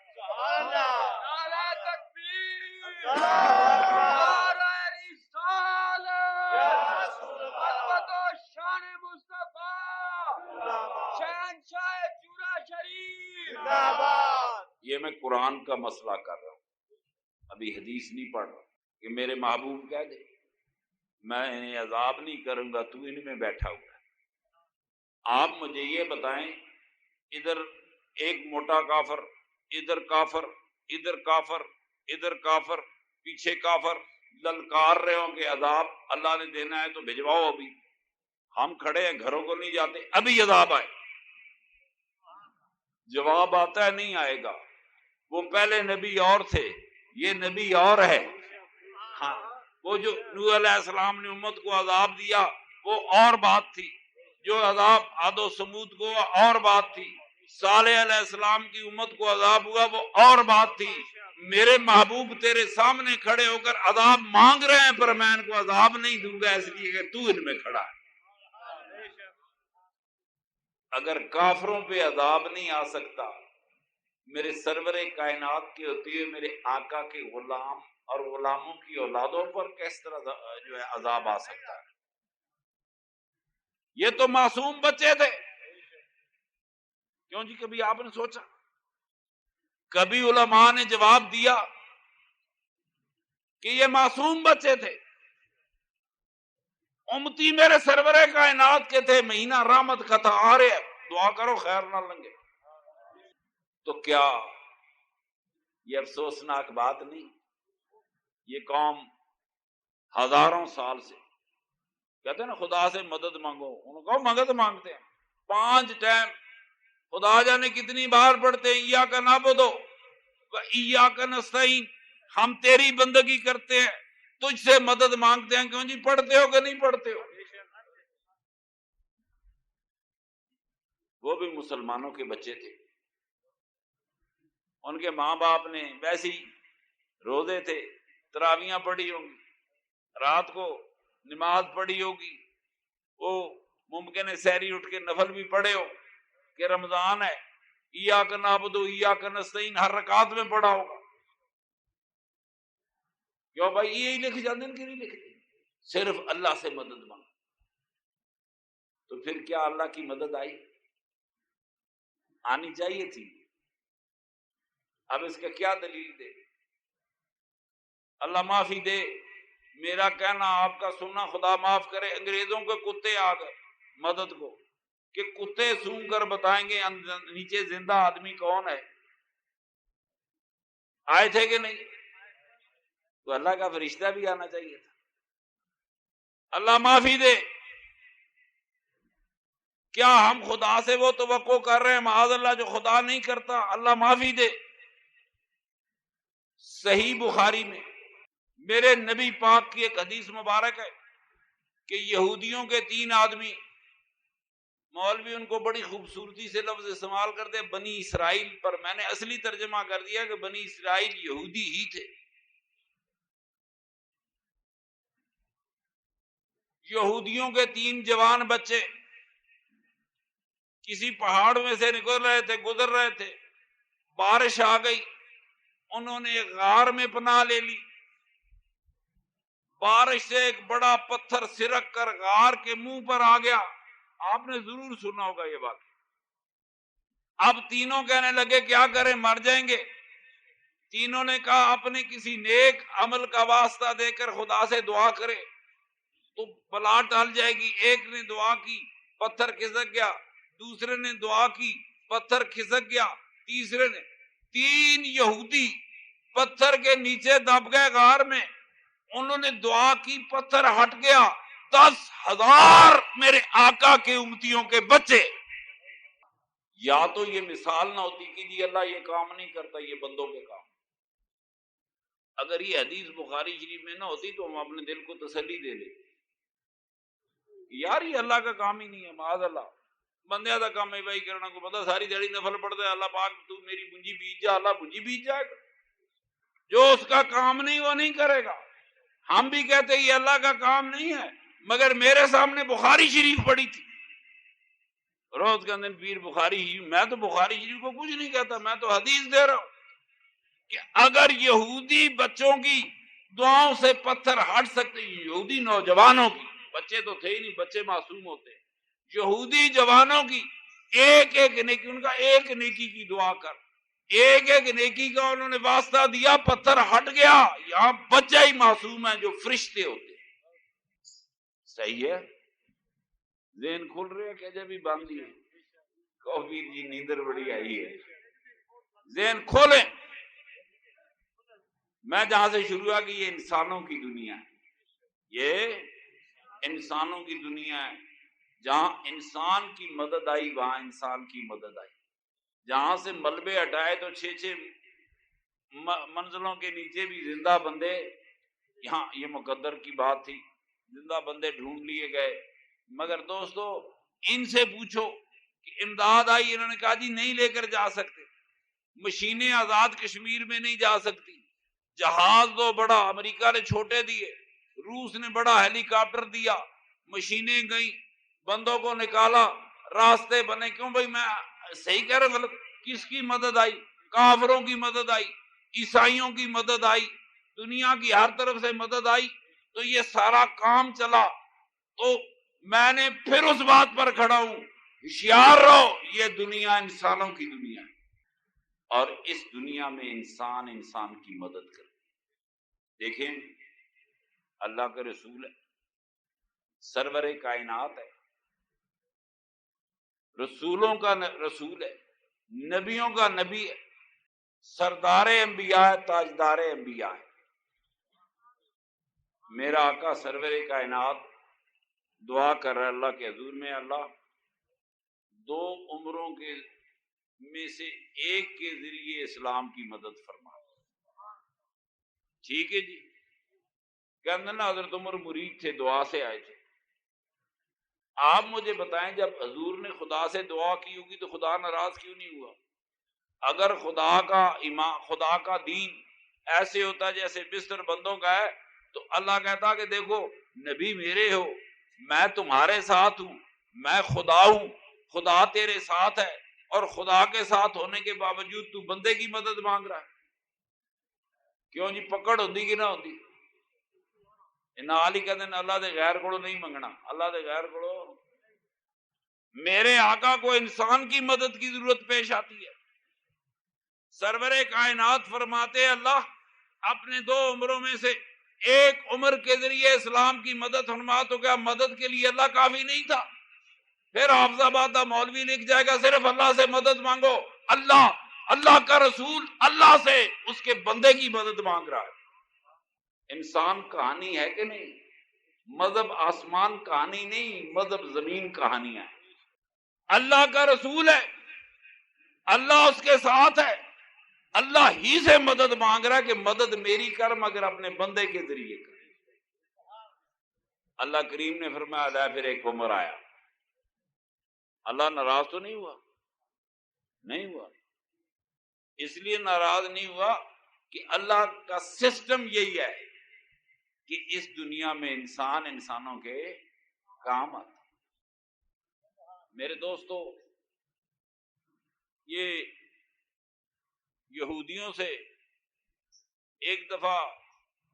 یہ میں قرآن کا مسئلہ کر رہا ہوں، ابھی حدیث نہیں پڑھ رہا کہ میرے محبوب کہہ دے میں انہیں عذاب نہیں کروں گا، تو ان میں بیٹھا ہوا ہے۔ آپ مجھے یہ بتائیں، ادھر ایک موٹا کافر، ادھر کافر، ادھر کافر، ادھر کافر، پیچھے کافر للکار رہے ہوں کہ عذاب اللہ نے دینا ہے تو بھجواؤ، ابھی ہم کھڑے ہیں گھروں کو نہیں جاتے، ابھی عذاب آئے۔ جواب آتا ہے نہیں آئے گا، وہ پہلے نبی اور تھے، یہ نبی اور ہے۔ ہاں، وہ جو نوح علیہ السلام نے امت کو عذاب دیا وہ اور بات تھی، جو عذاب عاد و سمود کو اور بات تھی، صالح علیہ السلام کی امت کو عذاب ہوا وہ اور بات تھی۔ میرے محبوب تیرے سامنے کھڑے ہو کر عذاب مانگ رہے ہیں، پر میں ان کو عذاب نہیں دوں گا اس لیے کہ تو ان میں کھڑا ہے۔ اگر کافروں پہ عذاب نہیں آ سکتا، میرے سرور کائنات کے ہوتے ہوئے میرے آقا کے غلام اور غلاموں کی اولادوں پر کس طرح جو ہے عذاب آ سکتا ہے؟ یہ تو معصوم بچے تھے۔ کیوں جی، کبھی آپ نے سوچا، کبھی علماء نے جواب دیا کہ یہ معصوم بچے تھے، امتی میرے سرور کائنات کے تھے، مہینہ رحمت کا تھا، آ رہے دعا کرو خیر نہ لنگے؟ تو کیا یہ افسوسناک بات نہیں؟ یہ قوم ہزاروں سال سے کہتے ہیں نا خدا سے مدد مانگو، انہوں نے کہا مدد مانگتے ہیں، 5 ٹائم خدا جانے کتنی بار پڑھتے ہیں ایاک نعبد و ایاک نستعین، ہم تیری بندگی کرتے ہیں، تجھ سے مدد مانگتے ہیں۔ کیوں جی، پڑھتے ہو کہ نہیں پڑھتے ہو؟ وہ بھی مسلمانوں کے بچے تھے، ان کے ماں باپ نے ویسی روزے تھے، تراویاں پڑھی ہوں گی، رات کو نماز پڑھی ہوگی، وہ ممکن ہے سحری اٹھ کے نفل بھی پڑھے ہو کہ رمضان ہے، ایاک نعبد و ایاک نستعین ہر رکعت میں پڑھا ہوگا۔ کیوں بھائی یہی لکھ جاتے ہیں کہ نہیں لکھتے؟ صرف اللہ سے مدد مانگ، تو پھر کیا اللہ کی مدد آنی چاہیے تھی؟ اب اس کا کیا دلیل دے؟ اللہ معافی دے، میرا کہنا آپ کا سننا خدا معاف کرے، انگریزوں کے کتے آ گئے مدد کو کہ کتے سونگ کر بتائیں گے نیچے زندہ آدمی کون ہے، آئے تھے کہ نہیں؟ تو اللہ کا فرشتہ بھی آنا چاہیے تھا۔ اللہ معافی دے، کیا ہم خدا سے وہ توقع کر رہے ہیں معاذ اللہ جو خدا نہیں کرتا؟ اللہ معافی دے۔ صحیح بخاری میں میرے نبی پاک کی ایک حدیث مبارک ہے کہ یہودیوں کے 3 آدمی مولوی ان کو بڑی خوبصورتی سے لفظ استعمال کرتے بنی اسرائیل پر، میں نے اصلی ترجمہ کر دیا کہ بنی اسرائیل یہودی ہی تھے۔ یہودیوں کے 3 جوان بچے کسی پہاڑ میں سے گزر رہے تھے، بارش آ گئی، انہوں نے ایک غار میں پناہ لے لی، بارش سے ایک بڑا پتھر سرک کر غار کے منہ پر آ گیا۔ آپ نے ضرور سنا ہوگا یہ بات۔ اب تینوں کہنے لگے کیا کریں، مر جائیں گے۔ تینوں نے کہا اپنے کسی نیک عمل کا واسطہ دے کر خدا سے دعا کرے تو بلا ٹل جائے گی۔ ایک نے دعا کی، پتھر کھسک گیا، دوسرے نے دعا کی، پتھر کھسک گیا، تیسرے نے، 3 یہودی پتھر کے نیچے دب گئے غار میں۔ انہوں نے دعا کی، پتھر ہٹ گیا، 10,000 میرے آقا کے امتیوں کے بچے۔ یا تو یہ مثال نہ ہوتی کہ جی اللہ یہ کام نہیں کرتا، یہ بندوں کے کام۔ اگر یہ حدیث بخاری شریف میں نہ ہوتی تو ہم اپنے دل کو تسلی دے لیں یار یہ اللہ کا کام ہی نہیں ہے، معاذ اللہ، بندے کا کام ہے بھائی کرنا کو پتا، ساری دیہڑی نفل پڑتا ہے، اللہ پاک تو میری بنجی بیج جا، اللہ بنجی بیج جائے گا۔ جو اس کا کام نہیں وہ نہیں کرے گا۔ ہم بھی کہتے یہ اللہ کا کام نہیں ہے، مگر میرے سامنے بخاری شریف پڑی تھی روز کا دن، پیر بخاری شریف، میں تو بخاری شریف کو کچھ نہیں کہتا، میں تو حدیث دے رہا ہوں کہ اگر یہودی بچوں کی دعاؤں سے پتھر ہٹ سکتے، یہودی نوجوانوں کی، بچے تو تھے ہی نہیں، بچے معصوم ہوتے، یہودی جوانوں کی ایک ایک نیکی، ان کا ایک نیکی کی دعا کر، ایک ایک نیکی کا انہوں نے واسطہ دیا، پتھر ہٹ گیا۔ یہاں بچہ ہی معصوم ہے جو فرشتے ہوتے ہیں۔ صحیح ہے، ذہن کھل رہے ہیں کہ جب بھی بند ہی ہے؟ کافی جی نیندر بڑی آئی ہے، ذہن کھولیں۔ میں جہاں سے شروع ہوا کہ یہ انسانوں کی دنیا ہے، یہ انسانوں کی دنیا ہے، جہاں انسان کی مدد آئی وہاں انسان کی مدد آئی۔ جہاں سے ملبے ہٹائے تو 6 منزلوں کے نیچے بھی زندہ بندے، یہاں یہ مقدر کی بات تھی، زندہ بندے ڈھونڈ لیے گئے۔ مگر دوستو ان سے پوچھو کہ امداد آئی، انہوں نے کہا جی نہیں لے کر جا سکتے، مشینیں آزاد کشمیر میں نہیں جا سکتی، جہاز تو بڑا امریکہ نے چھوٹے دیے، روس نے بڑا ہیلی کاپٹر دیا، مشینیں گئیں، بندوں کو نکالا، راستے بنے۔ کیوں بھائی میں صحیح کہہ رہا غلط؟ کس کی مدد آئی؟ کافروں کی مدد آئی، عیسائیوں کی مدد آئی، دنیا کی ہر طرف سے مدد آئی، تو یہ سارا کام چلا۔ تو میں نے پھر اس بات پر کھڑا ہوں، ہوشیار رہو، یہ دنیا انسانوں کی دنیا ہے، اور اس دنیا میں انسان انسان کی مدد کرے۔ دیکھیں اللہ کے رسول ہے، سرور کائنات ہے، رسولوں کا رسول ہے، نبیوں کا نبی ہے، سردار انبیاء ہے، تاجدار انبیاء ہے۔ میرا آقا سرور کائنات دعا کر رہا ہے اللہ کے حضور میں، اللہ 2 عمروں کے میں سے ایک کے ذریعے اسلام کی مدد فرما۔ ٹھیک ہے جی، کہتے نا حضرت عمر مرید تھے، دعا سے آئے تھے۔ آپ مجھے بتائیں جب حضور نے خدا سے دعا کی ہوگی تو خدا ناراض کیوں نہیں ہوا؟ اگر خدا کا دین ایسے ہوتا جیسے بستر بندوں کا ہے تو اللہ کہتا کہ دیکھو نبی میرے ہو، میں تمہارے ساتھ ہوں، میں خدا ہوں، خدا تیرے ساتھ ہے، اور خدا کے ساتھ ہونے کے باوجود تو بندے کی مدد مانگ رہا ہے۔ کیوں جی پکڑ ہوتی کہ نہ ہوتی؟ نال ہی کہتے ہیں اللہ دے غیر کو نہیں منگنا، اللہ دے غیر کو۔ میرے آقا کو انسان کی مدد کی ضرورت پیش آتی ہے، سرور کائنات فرماتے اللہ اپنے 2 عمروں میں سے ایک عمر کے ذریعے اسلام کی مدد فرما، تو کیا مدد کے لیے اللہ کافی نہیں تھا؟ پھر حافظ آباد مولوی لکھ جائے گا صرف اللہ سے مدد مانگو، اللہ کا رسول اللہ سے اس کے بندے کی مدد مانگ رہا ہے۔ انسان کہانی ہے کہ نہیں؟ مذہب آسمان کہانی نہیں، مذہب زمین کہانی ہے۔ اللہ کا رسول ہے، اللہ اس کے ساتھ ہے، اللہ ہی سے مدد مانگ رہا ہے کہ مدد میری کر مگر اپنے بندے کے ذریعے کر۔ اللہ کریم نے فرمایا پھر ایک عمر آیا، اللہ ناراض تو نہیں ہوا؟ نہیں ہوا۔ اس لیے ناراض نہیں ہوا کہ اللہ کا سسٹم یہی ہے کہ اس دنیا میں انسان انسانوں کے کام آتا۔ میرے دوستو، یہ یہودیوں سے ایک دفعہ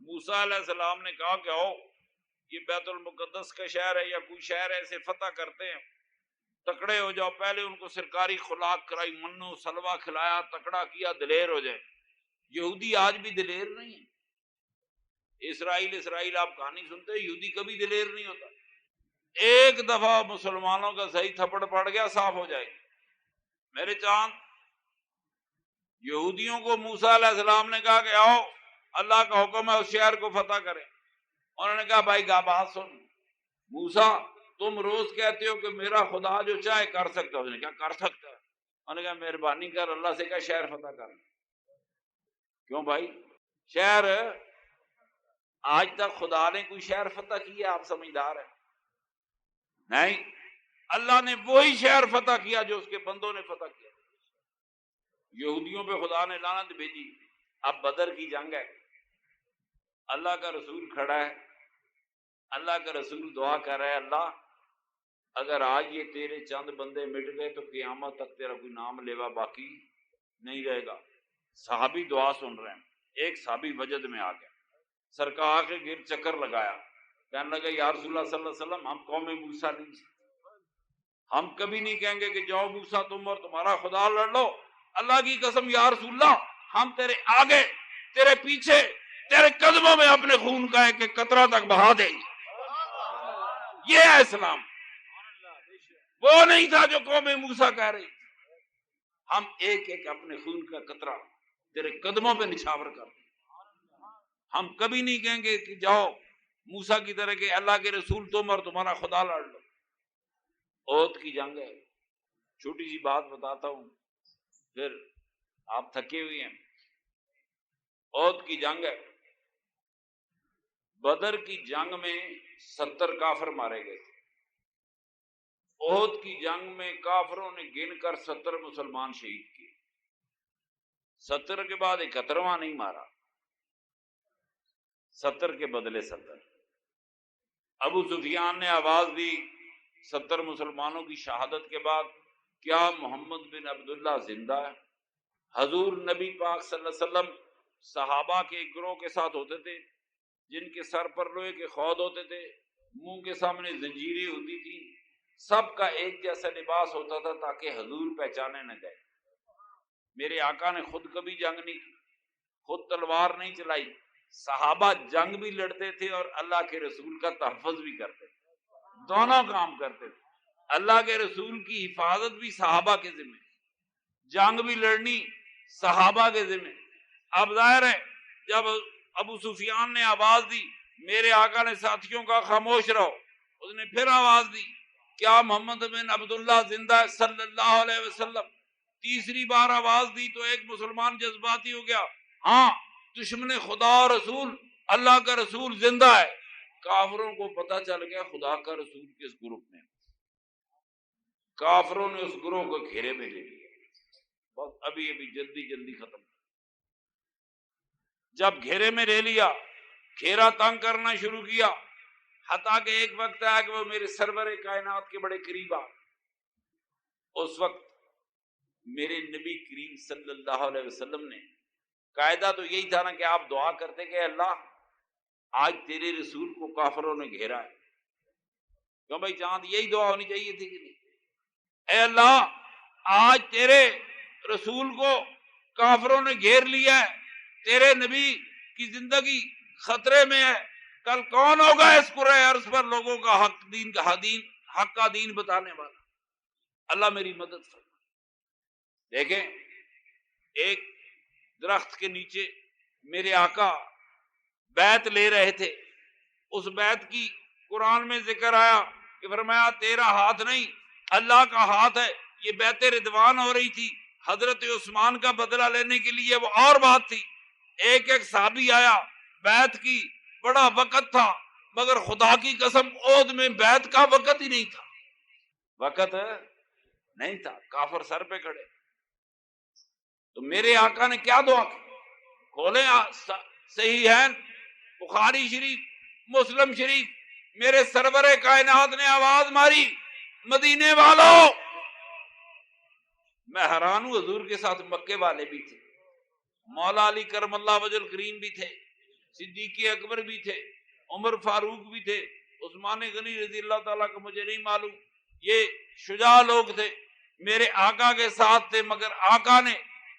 موسیٰ علیہ السلام نے کہا کہ آؤ یہ بیت المقدس کا شہر ہے یا کوئی شہر ایسے فتح کرتے ہیں، تکڑے ہو جاؤ۔ پہلے ان کو سرکاری خوراک کرائی، منو سلوا کھلایا، تکڑا کیا، دلیر ہو جائے۔ یہودی آج بھی دلیر نہیں ہے۔ اسرائیل آپ کہانی سنتے ہیں، یہودی کبھی دلیر نہیں ہوتا۔ ایک دفعہ مسلمانوں کا صحیح تھپڑ پڑ گیا، صاف ہو جائے گی۔ میرے چاند، یہودیوں کو موسیٰ علیہ السلام نے کہا کہ آؤ اللہ کا حکم ہے اس شہر کو فتح کریں۔ انہوں نے کہا بھائی بات سن موسیٰ، تم روز کہتے ہو کہ میرا خدا جو چاہے کر سکتا ہے۔ اس نے کہا کر سکتا ہے۔ انہوں نے کہا مہربانی کر، اللہ سے کہا شہر فتح کر۔ کیوں بھائی؟ شہر آج تک خدا نے کوئی شہر فتح کیا؟ آپ سمجھدار ہیں؟ نہیں، اللہ نے وہی شہر فتح کیا جو اس کے بندوں نے فتح کیا۔ یہودیوں پہ خدا نے لعنت بھیجی۔ اب بدر کی جنگ ہے، اللہ کا رسول کھڑا ہے، اللہ کا رسول دعا کر رہا ہے، اللہ اگر آج یہ تیرے چند بندے مٹ گئے تو قیامت تک تیرا کوئی نام لیوا باقی نہیں رہے گا۔ صحابی دعا سن رہے ہیں۔ ایک صحابی وجد میں آ گیا، سرکار کے گرد چکر لگایا، کہنے لگا یا رسول اللہ صلی اللہ علیہ وسلم، ہم قوم موسیٰ نہیں، ہم کبھی نہیں کہیں گے کہ جاؤ موسیٰ تم اور تمہارا خدا لڑ لو۔ اللہ کی قسم یا رسول اللہ، ہم تیرے آگے، تیرے پیچھے، تیرے قدموں میں اپنے خون کا ایک ایک قطرہ تک بہا دیں گے۔ یہ ہے اسلام، وہ نہیں تھا جو قوم موسیٰ کہہ رہی۔ ہم ایک ایک اپنے خون کا قطرہ تیرے قدموں پہ نچھاور کر دیں۔ ہم کبھی نہیں کہیں گے کہ جاؤ موسیٰ کی طرح کہ اللہ کے رسول تم اور تمہارا خدا لڑ لو۔ احد کی جنگ ہے، چھوٹی سی بات بتاتا ہوں، پھر آپ تھکے ہوئے ہیں۔ احد کی جنگ ہے، بدر کی جنگ میں 70 کافر مارے گئے تھے۔ احد کی جنگ میں کافروں نے گن کر 70 مسلمان شہید کیے۔ 70 کے بعد 71واں نہیں مارا، 70 کے بدلے 70۔ ابو سفیان نے آواز دی 70 مسلمانوں کی شہادت کے بعد، کیا محمد بن عبداللہ زندہ ہے؟ حضور نبی پاک صلی اللہ علیہ وسلم صحابہ کے ایک گروہ کے ساتھ ہوتے تھے جن کے سر پر لوہے کے خود ہوتے تھے، منہ کے سامنے زنجیریں ہوتی تھی، سب کا ایک جیسا لباس ہوتا تھا تاکہ حضور پہچانے نہ جائے۔ میرے آقا نے خود کبھی جنگ نہیں کی، خود تلوار نہیں چلائی، صحابہ جنگ بھی لڑتے تھے اور اللہ کے رسول کا تحفظ بھی کرتے تھے، دونوں کام کرتے تھے۔ اللہ کے رسول کی حفاظت بھی صحابہ کے ذمہ، جنگ بھی لڑنی صحابہ کے ذمہ۔ اب ظاہر ہے جب ابو سفیان نے آواز دی، میرے آقا نے ساتھیوں کا خاموش رہو، اس نے پھر آواز دی، کیا محمد بن عبداللہ زندہ ہے صلی اللہ علیہ وسلم؟ تیسری بار آواز دی تو ایک مسلمان جذباتی ہو گیا، ہاں دشمن خدا اور رسول اللہ کا رسول زندہ ہے۔ کافروں کو پتہ چل گیا خدا کا رسول کس گروپ میں۔ کافروں نے اس گروہ کو گھیرے میں لے لیا، بس ابھی جلدی ختم۔ جب گھیرے میں لے لیا، گھیرا تنگ کرنا شروع کیا، حتیٰ کہ ایک وقت آیا کہ وہ میرے سرور کائنات کے بڑے قریب آ۔ اس وقت میرے نبی کریم صلی اللہ علیہ وسلم نے، قاعدہ تو یہی تھا نا کہ آپ دعا کرتے کہ اللہ آج تیرے رسول کو کافروں نے گھیرا ہے۔ کیوں بھائی چاند، یہی دعا ہونی چاہیے تھی کہ نہیں؟ اے اللہ آج تیرے رسول کو کافروں نے گھیر لیا ہے، تیرے نبی کی زندگی خطرے میں ہے، کل کون ہوگا اس کرۂ ارض پر لوگوں کا حق کا دین بتانے والا؟ اللہ میری مدد فرما۔ دیکھیں، ایک درخت کے نیچے میرے آقا بیعت لے رہے تھے، اس بیعت کی قرآن میں ذکر آیا کہ فرمایا تیرا ہاتھ نہیں اللہ کا ہاتھ ہے۔ یہ بیعت رضوان ہو رہی تھی، حضرت عثمان کا بدلہ لینے کے لیے، وہ اور بات تھی۔ ایک صحابی آیا، بیعت کی، بڑا وقت تھا، مگر خدا کی قسم احد میں بیعت کا وقت ہی نہیں تھا۔ وقت نہیں تھا، کافر سر پہ کھڑے. تو میرے آقا نے کیا دعا کی؟ کھولیں صحیح ہے بخاری شریف، مسلم شریف. میرے سرور کائنات نے آواز ماری، مدینے والوں. میں حیران ہوں، حضور کے ساتھ مکے والے بھی تھے، مولا علی کرم اللہ وجہ الکریم بھی تھے، صدیق اکبر بھی تھے، عمر فاروق بھی تھے، عثمان غنی رضی اللہ تعالیٰ کا مجھے نہیں معلوم. یہ شجاع لوگ تھے، میرے آقا کے ساتھ تھے، مگر آقا نے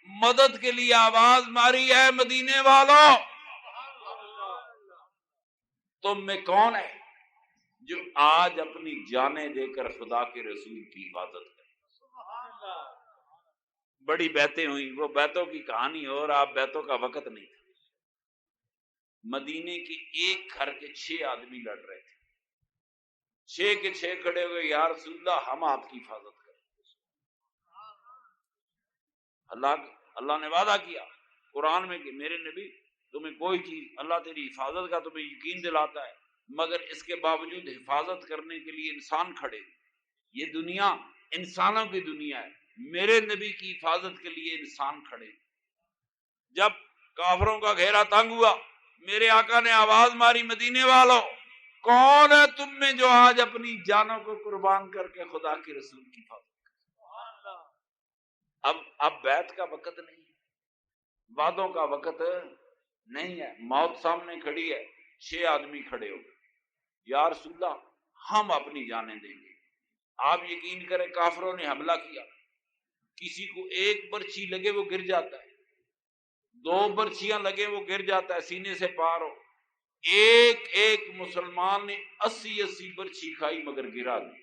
مدد کے لیے آواز ماری ہے مدینے والوں. تم میں کون ہے جو آج اپنی جانیں دے کر خدا کے رسول کی حفاظت کرے؟ بڑی بیعتیں ہوئی، وہ بیعتوں کی کہانی اور آپ بیعتوں کا وقت نہیں تھا. مدینے کے ایک گھر کے 6 آدمی لڑ رہے تھے، 6 کے 6 کھڑے ہوئے، یا رسول اللہ ہم آپ کی حفاظت کریں. اللہ نے وعدہ کیا قرآن میں کہ میرے نبی تمہیں کوئی چیز، اللہ تیری حفاظت کا تمہیں یقین دلاتا ہے، مگر اس کے باوجود حفاظت کرنے کے لیے انسان کھڑے. یہ دنیا انسانوں کی دنیا ہے، میرے نبی کی حفاظت کے لیے انسان کھڑے. جب کافروں کا گھیرا تنگ ہوا، میرے آقا نے آواز ماری، مدینے والوں کون ہے تم میں جو آج اپنی جانوں کو قربان کر کے خدا کے رسول کی حفاظت؟ اب بیعت کا وقت نہیں ہے، وعدوں کا وقت نہیں ہے. موت سامنے کھڑی ہے، 6 آدمی کھڑے ہو گئے، یا رسول اللہ ہم اپنی جانیں دیں گے. آپ یقین کریں کافروں نے حملہ کیا، کسی کو 1 برچھی لگے وہ گر جاتا ہے، 2 برچیاں لگے وہ گر جاتا ہے، سینے سے پار ہو. ایک مسلمان نے 80 برچھی کھائی مگر گرا نہیں.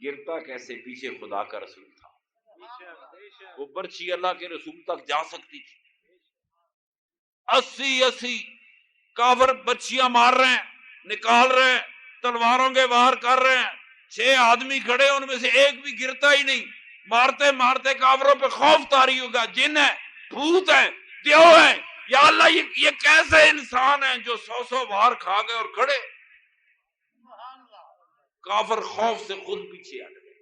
گرتا کیسے؟ پیچھے خدا کا رسول تھا. وہ برچھی اللہ کے رسول تک جا سکتی تھی. 80 کافر برچیاں مار رہے ہیں، نکال رہے ہیں، تلواروں کے وار کر رہے ہیں. 6 آدمی کھڑے، ان میں سے ایک بھی گرتا ہی نہیں. مارتے مارتے کافروں پہ خوف طاری ہوگا، جن ہے، بھوت ہے، دیو ہے، یا اللہ یہ کیسے انسان ہیں جو 100 وار کھا گئے اور کھڑے. کافر خوف سے خود پیچھے ہٹ گئے.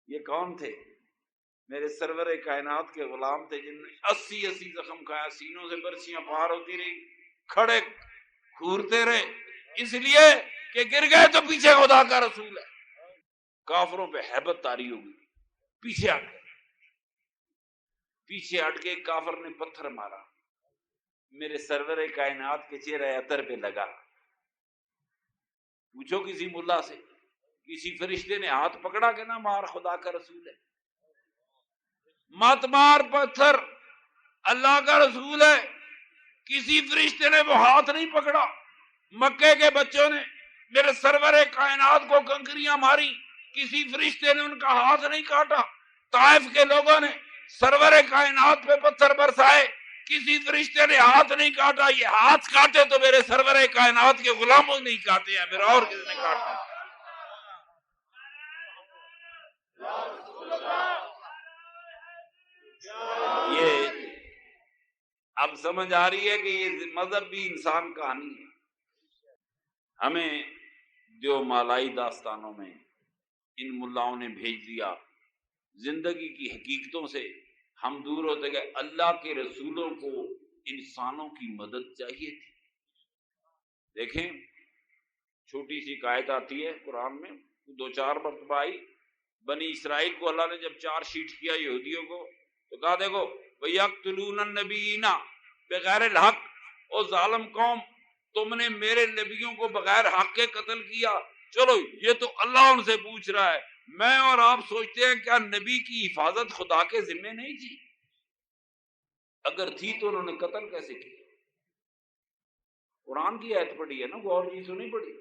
یہ کون تھے؟ میرے سرور کائنات کے غلام تھے، جن نے 80 زخم کھایا، سینوں سے برچیاں پار ہوتی رہی، کھڑے گھورتے رہے، اس لیے کہ گر گئے تو پیچھے خدا کا رسول ہے. کافروں پہ ہیبت طاری ہوگی، پیچھے ہٹ گئے. پیچھے ہٹ کے کافر نے پتھر مارا، میرے سرور کائنات کے چہرے عطر پہ لگا. پوچھو کسی ملا سے، کسی فرشتے نے ہاتھ پکڑا کہ نہ مار، خدا کا رسول ہے. مت مار پتھر، اللہ کا رسول ہے. کسی فرشتے نے وہ ہاتھ نہیں پکڑا. مکے کے بچوں نے میرے سرور کائنات کو کنکریاں ماری، کسی فرشتے نے ان کا ہاتھ نہیں کاٹا. طائف کے لوگوں نے سرور کائنات پہ پتھر برسائے، کسی فرشتے نے ہاتھ نہیں کاٹا. یہ ہاتھ کاٹے تو میرے سرور کائنات کے غلاموں نہیں کاٹے ہیں، میرا اور کس نے کاٹا؟ یہ اب سمجھ آ رہی ہے کہ یہ مذہب بھی انسان کہانی ہے. ہمیں جو مالائی داستانوں میں ان ملاؤں نے بھیج دیا، زندگی کی حقیقتوں سے ہم دور ہوتے گئے. اللہ کے رسولوں کو انسانوں کی مدد چاہیے تھی. دیکھیں چھوٹی سی آیت آتی ہے قرآن میں، 2-4 مرتبہ آئی. بنی اسرائیل کو اللہ نے جب 4 شیٹ کیا یہودیوں کو، تو کہا دیکھو وَيَقْتُلُونَ النَّبِيِّينَ بغیر الحق. او ظالم قوم، تم نے میرے نبیوں کو بغیر حق کے قتل کیا. چلو یہ تو اللہ ان سے پوچھ رہا ہے. میں اور آپ سوچتے ہیں کیا نبی کی حفاظت خدا کے ذمہ نہیں تھی؟ اگر تھی تو انہوں نے قتل کیسے کیا؟ قرآن کی آیت پڑھی ہے نا، غور جی سنی پڑھی.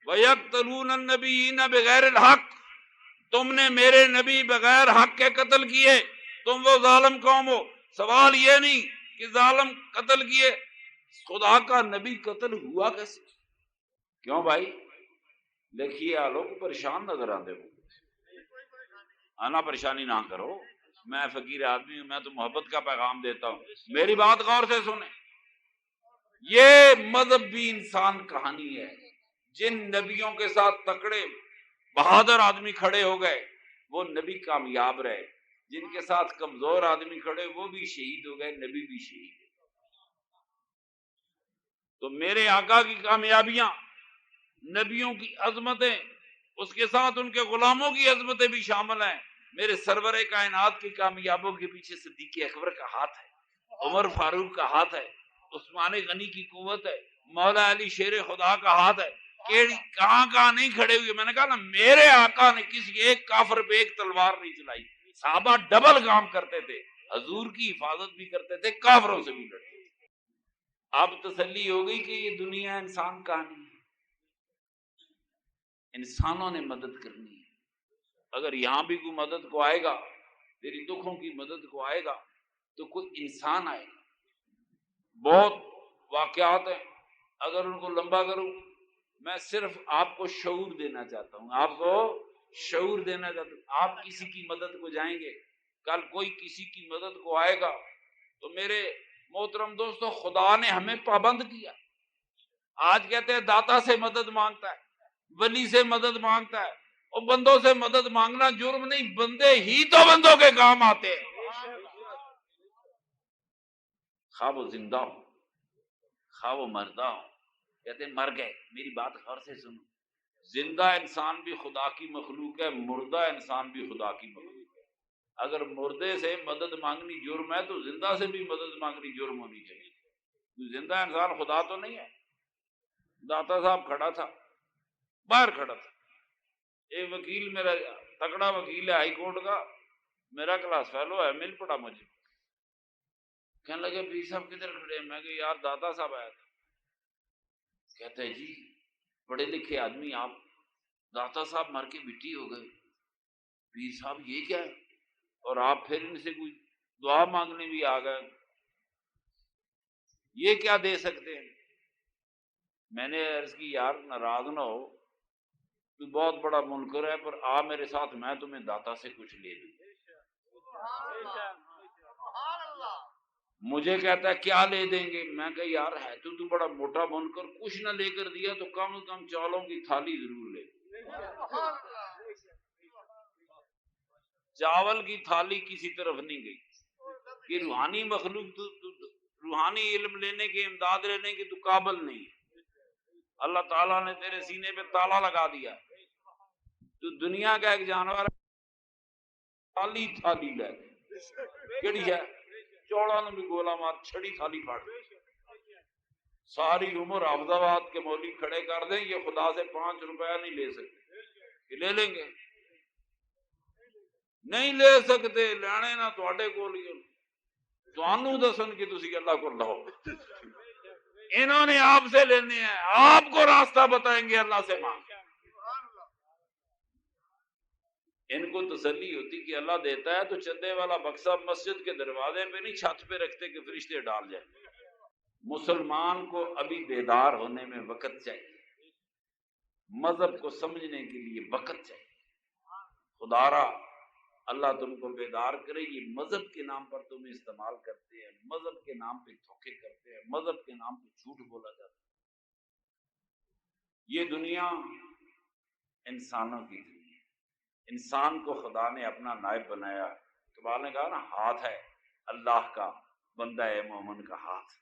وَيَقْتُلُونَ النَّبِيِّينَ بغیر الحق، تم نے میرے نبی بغیر حق کے قتل کیے، تم وہ ظالم قوم ہو. سوال یہ نہیں کہ ظالم قتل کیے، خدا کا نبی قتل ہوا کیسے؟ کیوں بھائی؟ دیکھیے آلو کو پریشان نظر آتے ہو، آنا پریشانی نہ کرو. میں فقیر آدمی ہوں، میں تو محبت کا پیغام دیتا ہوں. میری بات غور سے سنیں. یہ مذہب بھی انسان کہانی ہے. جن نبیوں کے ساتھ تکڑے بہادر آدمی کھڑے ہو گئے وہ نبی کامیاب رہے، جن کے ساتھ کمزور آدمی کھڑے وہ بھی شہید ہو گئے، نبی بھی شہید. تو میرے آقا کی کامیابیاں، نبیوں کی عظمتیں، اس کے ساتھ ان کے غلاموں کی عظمتیں بھی شامل ہیں. میرے سرور کائنات کی کامیابوں کے پیچھے صدیق اکبر کا ہاتھ ہے، عمر فاروق کا ہاتھ ہے، عثمان غنی کی قوت ہے، مولا علی شیر خدا کا ہاتھ ہے. کہاں نہیں کھڑے ہوئے. میں نے کہا نا میرے آقا نے کسی ایک کافر پہ ایک تلوار نہیں چلائی. صحابہ ڈبل کام کرتے تھے، حضور کی حفاظت بھی کرتے تھے، کافروں سے بھی لڑتے تھے. اب تسلی ہو گئی کہ یہ دنیا انسان کہانی ہے، انسانوں نے مدد کرنی ہے. اگر یہاں بھی کوئی مدد کو آئے گا، تیری دکھوں کی مدد کو آئے گا تو کوئی انسان آئے گا. بہت واقعات ہیں، اگر ان کو لمبا کروں میں صرف آپ کو شعور دینا چاہتا ہوں، آپ کو شعور دینا چاہتا ہوں. آپ کسی کی مدد کو جائیں گے، کل کوئی کسی کی مدد کو آئے گا تو میرے محترم دوستو خدا نے ہمیں پابند کیا. آج کہتے ہیں داتا سے مدد مانگتا ہے، ولی سے مدد مانگتا ہے، اور بندوں سے مدد مانگنا جرم نہیں، بندے ہی تو بندوں کے کام آتے ہیں. خواہ وہ زندہ ہو خواہ وہ مردہ ہو. کہتے ہیں مر گئے، میری بات غور سے سنو. زندہ انسان بھی خدا کی مخلوق ہے، مردہ انسان بھی خدا کی مخلوق ہے. اگر مردے سے مدد مانگنی جرم ہے تو زندہ سے بھی مدد مانگنی جرم ہونی چاہیے. زندہ انسان خدا تو نہیں ہے. داتا صاحب کھڑا تھا، باہر کھڑا تھا، ایک وکیل میرا تکڑا وکیل ہے ہائی کورٹ کا، میرا کلاس فیلو ہے، مل پڑا مجھے. کہنے لگے پیر صاحب کدھر کھڑے ہیں؟ میں کہ یار داتا صاحب آیا تھا. کہتے ہیں جی پڑھے لکھے آدمی آپ، داتا صاحب مر کے مٹی ہو گئے، پیر صاحب یہ کیا ہے؟ اور آپ پھر ان سے کوئی دعا مانگنے بھی آ گئے، یہ کیا دے سکتے ہیں؟ میں نے عرض کی یار ناراض نہ ہو، تو بہت بڑا منکر ہے، پر آ میرے ساتھ، میں تمہیں داتا سے کچھ لے دوں. مجھے کہتا ہے کیا لے دیں گے؟ میں کہ یار ہے تو بڑا موٹا منکر، کچھ نہ لے کر دیا تو کم از کم چاولوں کی تھالی ضرور لے. چاول کی تھالی کسی طرف نہیں گئی کہ روحانی مخلوق تو روحانی علم لینے کی، امداد لینے کی تو قابل نہیں. اللہ تعالیٰ نے تیرے سینے پہ تالا لگا دیا، تو دنیا کا ایک جانور تھالی لے کیڑی ہے، چوڑا نے بھی گولا مار چھڑی تھالی پھاڑ. ساری عمر حافظ آباد کے مولوی کھڑے کر دیں، یہ خدا سے 5 روپیہ نہیں لے سکتے. کہ لے لیں گے؟ نہیں لے سکتے. لینے نہ تواڈے کول ہی تانوں دسن کہ تسی اللہ کو لاؤ. انہوں نے آپ سے لینے ہیں، آپ کو راستہ بتائیں گے اللہ سے مانگ. ان کو تسلی ہوتی کہ اللہ دیتا ہے تو چندے والا بکسا مسجد کے دروازے پہ نہیں، چھت پہ رکھتے کہ فرشتے ڈال جائیں. مسلمان کو ابھی بیدار ہونے میں وقت چاہیے، مذہب کو سمجھنے کے لیے وقت چاہیے. خدا را اللہ تم کو بیدار کرے. یہ مذہب کے نام پر تمہیں استعمال کرتے ہیں، مذہب کے نام پہ دھوکے کرتے ہیں، مذہب کے نام پہ جھوٹ بولا جاتا ہے. یہ دنیا انسانوں کی دنیا، انسان کو خدا نے اپنا نائب بنایا. اقبال نے کہا نا ہاتھ ہے اللہ کا، بندہ ہے مومن کا ہاتھ.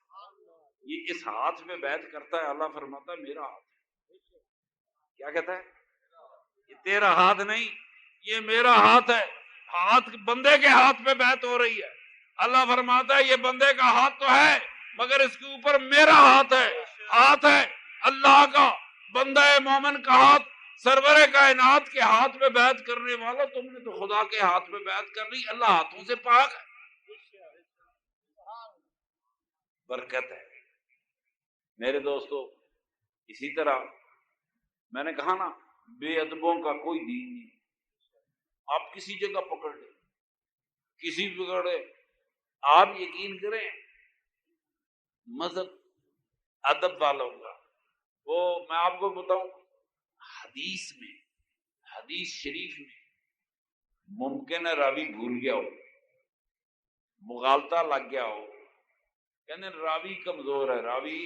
یہ اس ہاتھ میں بیعت کرتا ہے. اللہ فرماتا ہے میرا ہاتھ ہے. کیا کہتا ہے؟ یہ تیرا ہاتھ نہیں، یہ میرا ہاتھ ہے. ہاتھ بندے کے ہاتھ پہ بیعت ہو رہی ہے. اللہ فرماتا ہے یہ بندے کا ہاتھ تو ہے مگر اس کے اوپر میرا ہاتھ ہے. ہاتھ ہے اللہ کا، بندہ مومن کا ہاتھ. سرور کائنات کے ہاتھ پہ بیعت کرنے والا، تم نے تو خدا کے ہاتھ پہ بیعت کر لی. اللہ ہاتھوں سے پاک ہے. برکت ہے میرے دوستو. اسی طرح میں نے کہا نا بے ادبوں کا کوئی دین نہیں. آپ کسی جگہ پکڑ لیں، کسی پکڑے، آپ یقین کریں مذہب ادب والوں کا، وہ میں آپ کو بتاؤں حدیث شریف میں ممکن ہے راوی بھول گیا ہو، مغالطہ لگ گیا ہو، کہتے ہیں راوی کمزور ہے. راوی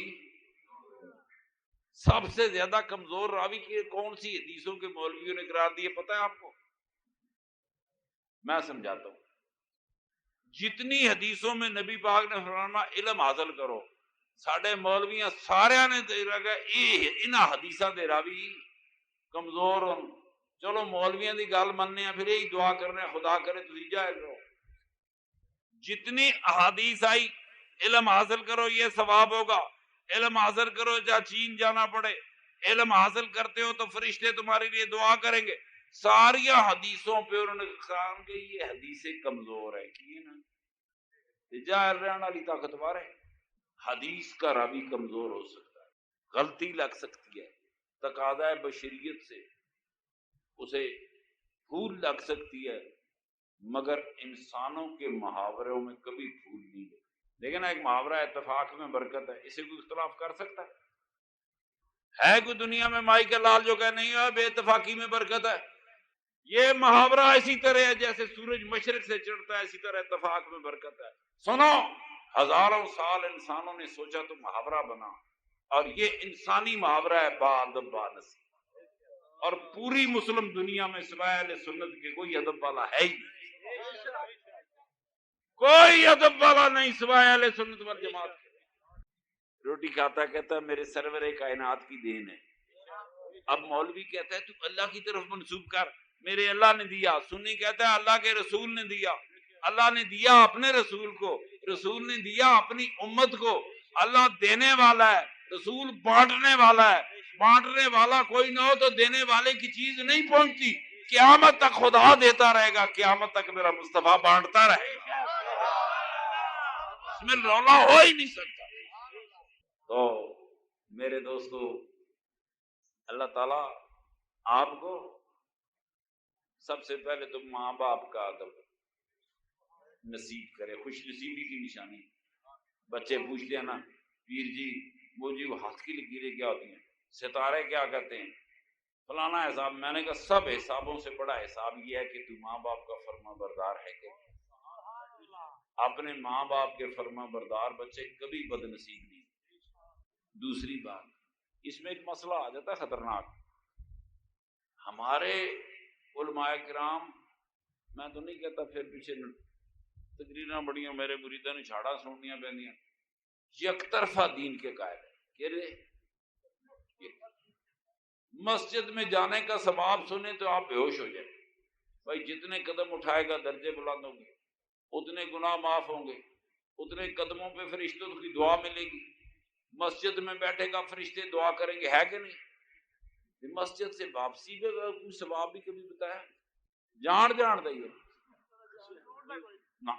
سب سے زیادہ کمزور راوی کی کون سی حدیثوں کے مولویوں نے قرار دیے پتہ ہے آپ کو؟ میں سمجھاتا ہوں. جتنی حدیثوں میں نبی پاک نے فرمایا علم حاصل کرو، ساڈے مولویاں سارے نے انہاں حدیثاں دے راوی کمزور ہوں. چلو مولویاں دی گل مننے ہیں، پھر یہی دعا کرنے ہیں خدا کرے تسی جائز رہو. جتنی احادیث آئی علم حاصل کرو یہ ثواب ہوگا، علم حاصل کرو چاہے چین جانا پڑے، علم حاصل کرتے ہو تو فرشتے تمہارے لیے دعا کریں گے. ساری حدیثوں پہ انہوں نے کہا کہ یہ حدیثیں کمزور ہے کی نا ظاہر رہنے والی طاقتور ہے. حدیث کا راوی کمزور ہو سکتا ہے، غلطی لگ سکتی ہے، تقاضا بشریت سے اسے بھول لگ سکتی ہے، مگر انسانوں کے محاوروں میں کبھی بھول نہیں لگتی. لیکن ایک محاورہ اتفاق میں برکت ہے، اسے کوئی اختلاف کر سکتا ہے کوئی دنیا میں مائی کا لال جو کہ نہیں ہے بے اتفاقی میں برکت ہے؟ یہ محاورہ اسی طرح ہے جیسے سورج مشرق سے چڑھتا ہے، اسی طرح اتفاق میں برکت ہے. سنو، ہزاروں سال انسانوں نے سوچا تو محاورہ بنا، اور یہ انسانی محاورہ ہے با ادب با نصیب. اور پوری مسلم دنیا میں سوائے اہل سنت کے کوئی ادب والا ہے ہی نہیں، کوئی ادب والا نہیں سوائے اہل سنت والجماعت کے. روٹی کھاتا ہے کہتا ہے میرے سرور کائنات کی دین ہے. اب مولوی کہتا ہے تو اللہ کی طرف منسوب کر، میرے اللہ نے دیا. سنی کہتا ہے اللہ کے رسول نے دیا. اللہ نے دیا اپنے رسول کو، رسول نے دیا اپنی امت کو. اللہ دینے والا ہے، رسول بانٹنے والا ہے. بانٹنے والا کوئی نہ ہو تو دینے والے کی چیز نہیں پہنچتی. قیامت تک خدا دیتا رہے گا، قیامت تک میرا مصطفیٰ بانٹتا رہے گا، اس میں رولا ہو ہی نہیں سکتا. تو میرے دوستو، اللہ تعالیٰ آپ کو سب سے پہلے تو ماں باپ کا ادب نصیب کرے. خوش نصیبی کی نشانی. بچے پوچھتے ہیں نا پیر جی وہ ہاتھ کی لکیریں کیا ہوتی ہیں، ستارے کیا کہتے ہیں، فلانا حساب. میں نے کہا سب حسابوں سے بڑا حساب یہ ہے کہ تو ماں باپ کا فرما بردار ہے کہ اپنے ماں باپ کے فرما بردار بچے کبھی بد نصیب نہیں. دوسری بات، اس میں ایک مسئلہ آ جاتا ہے خطرناک. ہمارے علماء کرام، میں تو نہیں کہتا پھر پیچھے تقریراں بڑیاں میرے مریداں نے چھاڑا سننیاں پہنیاں، یک طرفہ دین کے قائل ہے. مسجد میں جانے کا ثواب سنیں تو آپ بے ہوش ہو جائیں. بھائی جتنے قدم اٹھائے گا درجے بلند ہوں گے، اتنے گناہ معاف ہوں گے، اتنے قدموں پہ فرشتوں کی دعا ملے گی. مسجد میں بیٹھے گا فرشتے دعا کریں گے، ہے کہ نہیں؟ مسجد سے واپسی پہ کوئی ثواب بھی کبھی بتایا؟ جان دئیے نا.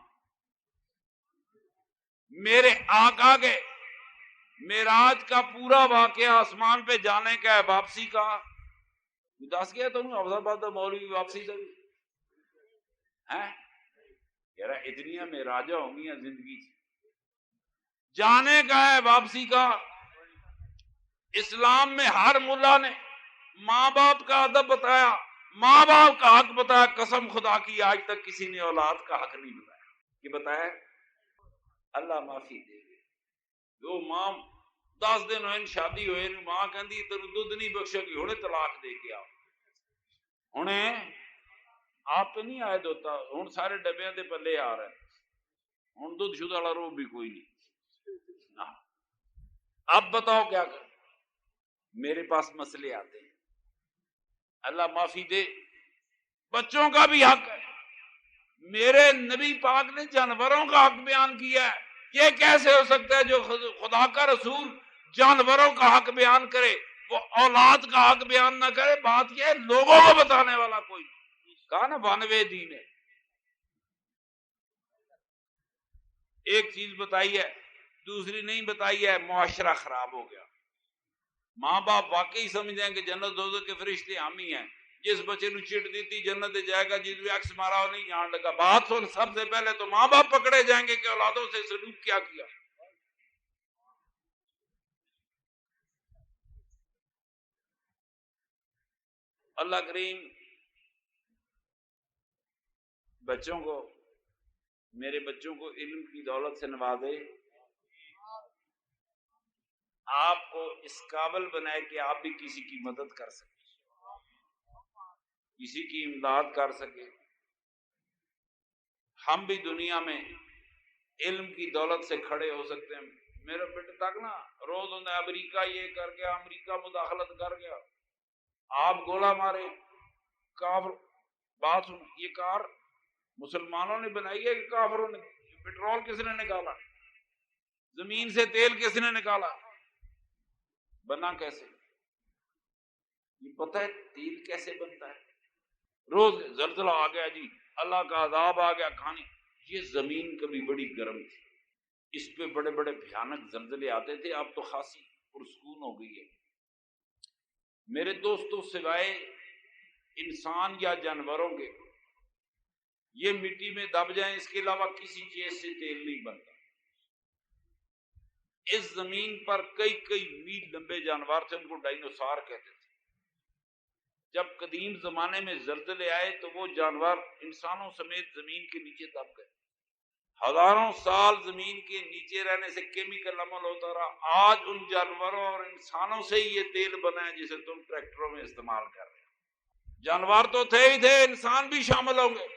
میرے آقا کے معراج کا پورا واقعہ آسمان پہ جانے کا ہے، واپسی کا دس گیا تو مولوی واپسی کا بھی ہے یار. اتنی معراجاں ہوں گی زندگی جانے کا ہے، واپسی کا. اسلام میں ہر ملا نے ماں باپ کا ادب بتایا، ماں باپ کا حق بتایا. قسم خدا کی آج تک کسی نے اولاد کا حق نہیں بتایا. کہ بتایا اللہ معافی دے گے. جو ماں 10 دن ہوئے شادی ہوئے ماں کہندی تینوں دودھ نہیں بخشے گی، ہنے طلاق دے کے آ. ہنے آپ تو نہیں آئے ہوتا، ہن سارے ڈبیاں دے پلے آ رہے ہیں. ہن دودھ شدہ والا روح بھی کوئی نہیں. اب بتاؤ کیا کر. میرے پاس مسئلے آتے ہیں، اللہ معافی دے. بچوں کا بھی حق ہے. میرے نبی پاک نے جانوروں کا حق بیان کیا ہے. یہ کیسے ہو سکتا ہے جو خدا کا رسول جانوروں کا حق بیان کرے وہ اولاد کا حق بیان نہ کرے؟ بات یہ ہے لوگوں کو بتانے والا کوئی نہیں. کہا نا بانوے دین ہے. ایک چیز بتائی ہے، دوسری نہیں بتائی ہے. معاشرہ خراب ہو گیا. ماں باپ واقعی سمجھ جائیں کہ جنت دوزخ کے فرشتے ہم ہی ہیں. جس بچے نو چٹ دیتی جنت جائے گا، جس عکس مارا وہ نہیں جان لگا. بات سن، سب سے پہلے تو ماں باپ پکڑے جائیں گے کہ اولادوں سے سلوک کیا کیا. اللہ کریم بچوں کو، میرے بچوں کو علم کی دولت سے نوازے. آپ کو اس قابل بنائے کہ آپ بھی کسی کی مدد کر سکیں، کسی کی امداد کر سکیں۔ ہم بھی دنیا میں علم کی دولت سے کھڑے ہو سکتے ہیں۔ میرے بیٹے تک نا روز ہوتا ہے امریکہ یہ کر گیا، امریکہ مداخلت کر گیا، آپ گولہ مارے کافر۔ بات سن، یہ کار مسلمانوں نے بنائی ہے کہ کافروں نے؟ پیٹرول کس نے نکالا؟ زمین سے تیل کس نے نکالا؟ بنا کیسے؟ یہ پتہ ہے تیل کیسے بنتا ہے؟ روز زلزلہ آ گیا جی، اللہ کا عذاب آ گیا کھانے۔ یہ زمین کبھی بڑی گرم تھی، اس پہ بڑے بڑے بھیانک زلزلے آتے تھے، اب تو خاصی پرسکون ہو گئی ہے۔ میرے دوستوں، سوائے انسان یا جانوروں کے یہ مٹی میں دب جائیں، اس کے علاوہ کسی چیز سے تیل نہیں بنتا۔ اس زمین پر کئی کئی میل لمبے جانور تھے، ان کو ڈائنوسار کہتے تھے۔ جب قدیم زمانے میں زلزلے آئے تو وہ جانور انسانوں سمیت زمین کے نیچے دب گئے۔ ہزاروں سال زمین کے نیچے رہنے سے کیمیکل عمل ہوتا رہا، آج ان جانوروں اور انسانوں سے ہی یہ تیل بنا ہے جسے تم ٹریکٹروں میں استعمال کر رہے ہیں۔ جانور تو تھے ہی تھے، انسان بھی شامل ہوں گے۔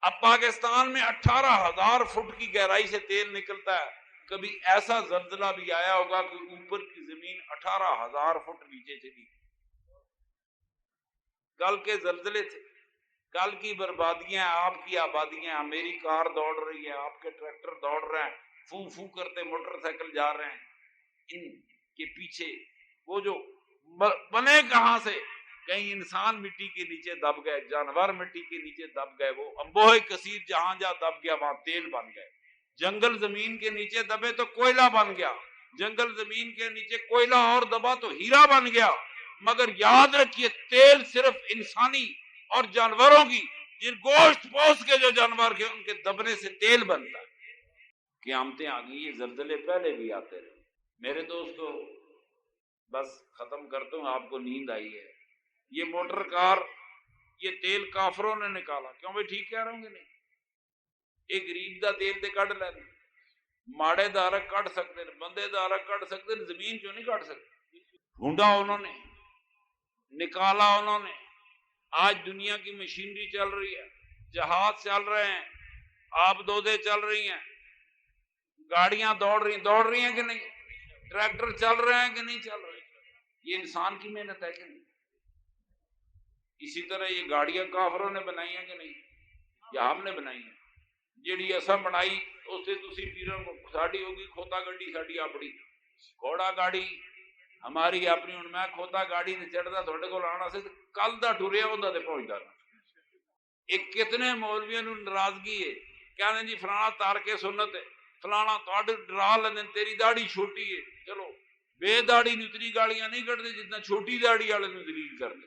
اب پاکستان میں 18,000 فٹ کی گہرائی سے تیل نکلتا ہے۔ کبھی ایسا زلزلہ بھی آیا ہوگا کہ اوپر کی زمین 18,000 فٹ نیچے چلی۔ کل کے زلزلے تھے، کل کی بربادیاں، آپ کی آبادیاں، میری کار دوڑ رہی ہے، آپ کے ٹریکٹر دوڑ رہے ہیں، فو فو کرتے موٹر سائیکل جا رہے ہیں۔ ان کے پیچھے وہ جو بنے کہاں سے؟ کہیں انسان مٹی کے نیچے دب گئے، جانور مٹی کے نیچے دب گئے، وہ انبوہ کثیر جہاں جہاں دب گیا وہاں تیل بن گئے۔ جنگل زمین کے نیچے دبے تو کوئلہ بن گیا، جنگل زمین کے نیچے کوئلہ اور دبا تو ہیرا بن گیا۔ مگر یاد رکھیے تیل صرف انسانی اور جانوروں کی، جن گوشت پوست کے جو جانور کے ان کے دبنے سے تیل بنتا ہے۔ قیامتیں آ گئی، یہ زلزلے پہلے بھی آتے رہے۔ میرے دوستو بس ختم کرتا ہوں، آپ کو نیند آئی ہے۔ یہ موٹر کار، یہ تیل کافروں نے نکالا، کیوں بھائی ٹھیک کہہ رہا ہوں کہ نہیں؟ ایک غریب دا تیل تے کٹ لینا، ماڑے دارا کٹ سکتے ہیں، بندے دارا کٹ سکتے ہیں، زمین کیوں نہیں کٹ سکتے؟ ڈھونڈا انہوں نے، نکالا انہوں نے۔ آج دنیا کی مشینری چل رہی ہے، جہاز چل رہے ہیں، آب دودے چل رہی ہیں، گاڑیاں دوڑ رہی ہیں کہ نہیں؟ ٹریکٹر چل رہے ہیں کہ نہیں چل رہے؟ یہ انسان کی محنت ہے کہ نہیں؟ اسی طرح یہ گاڑیاں کافروں نے بنائی ہیں کہ نہیں؟ یا ہم نے بنائی ہیں؟ جیڑی اساں بنائی اس سے تسی پیروں کو ساڈی ہوگی کھوتا گڈی ساڈی اپنی، گھوڑا گاڑی ہماری اپنی۔ ہن میں کھوتا گاڑی تے چڑھدا تھوڑے کول آنا سی، کل دا ٹریا ہوندا تے پہنچدا نا۔ ایک کتنے مولویاں نوں ناراضگی ہے، کہندے جی فلانا تارک سنت ہے، فلانا تواڈے ڈرا لیندے تیری داڑھی چھوٹی ہے۔ چلو بے داڑھی نوں اتنی گالیاں نہیں کڈدے جتنا چھوٹی داڑھی والے نوں ذلیل کر دے۔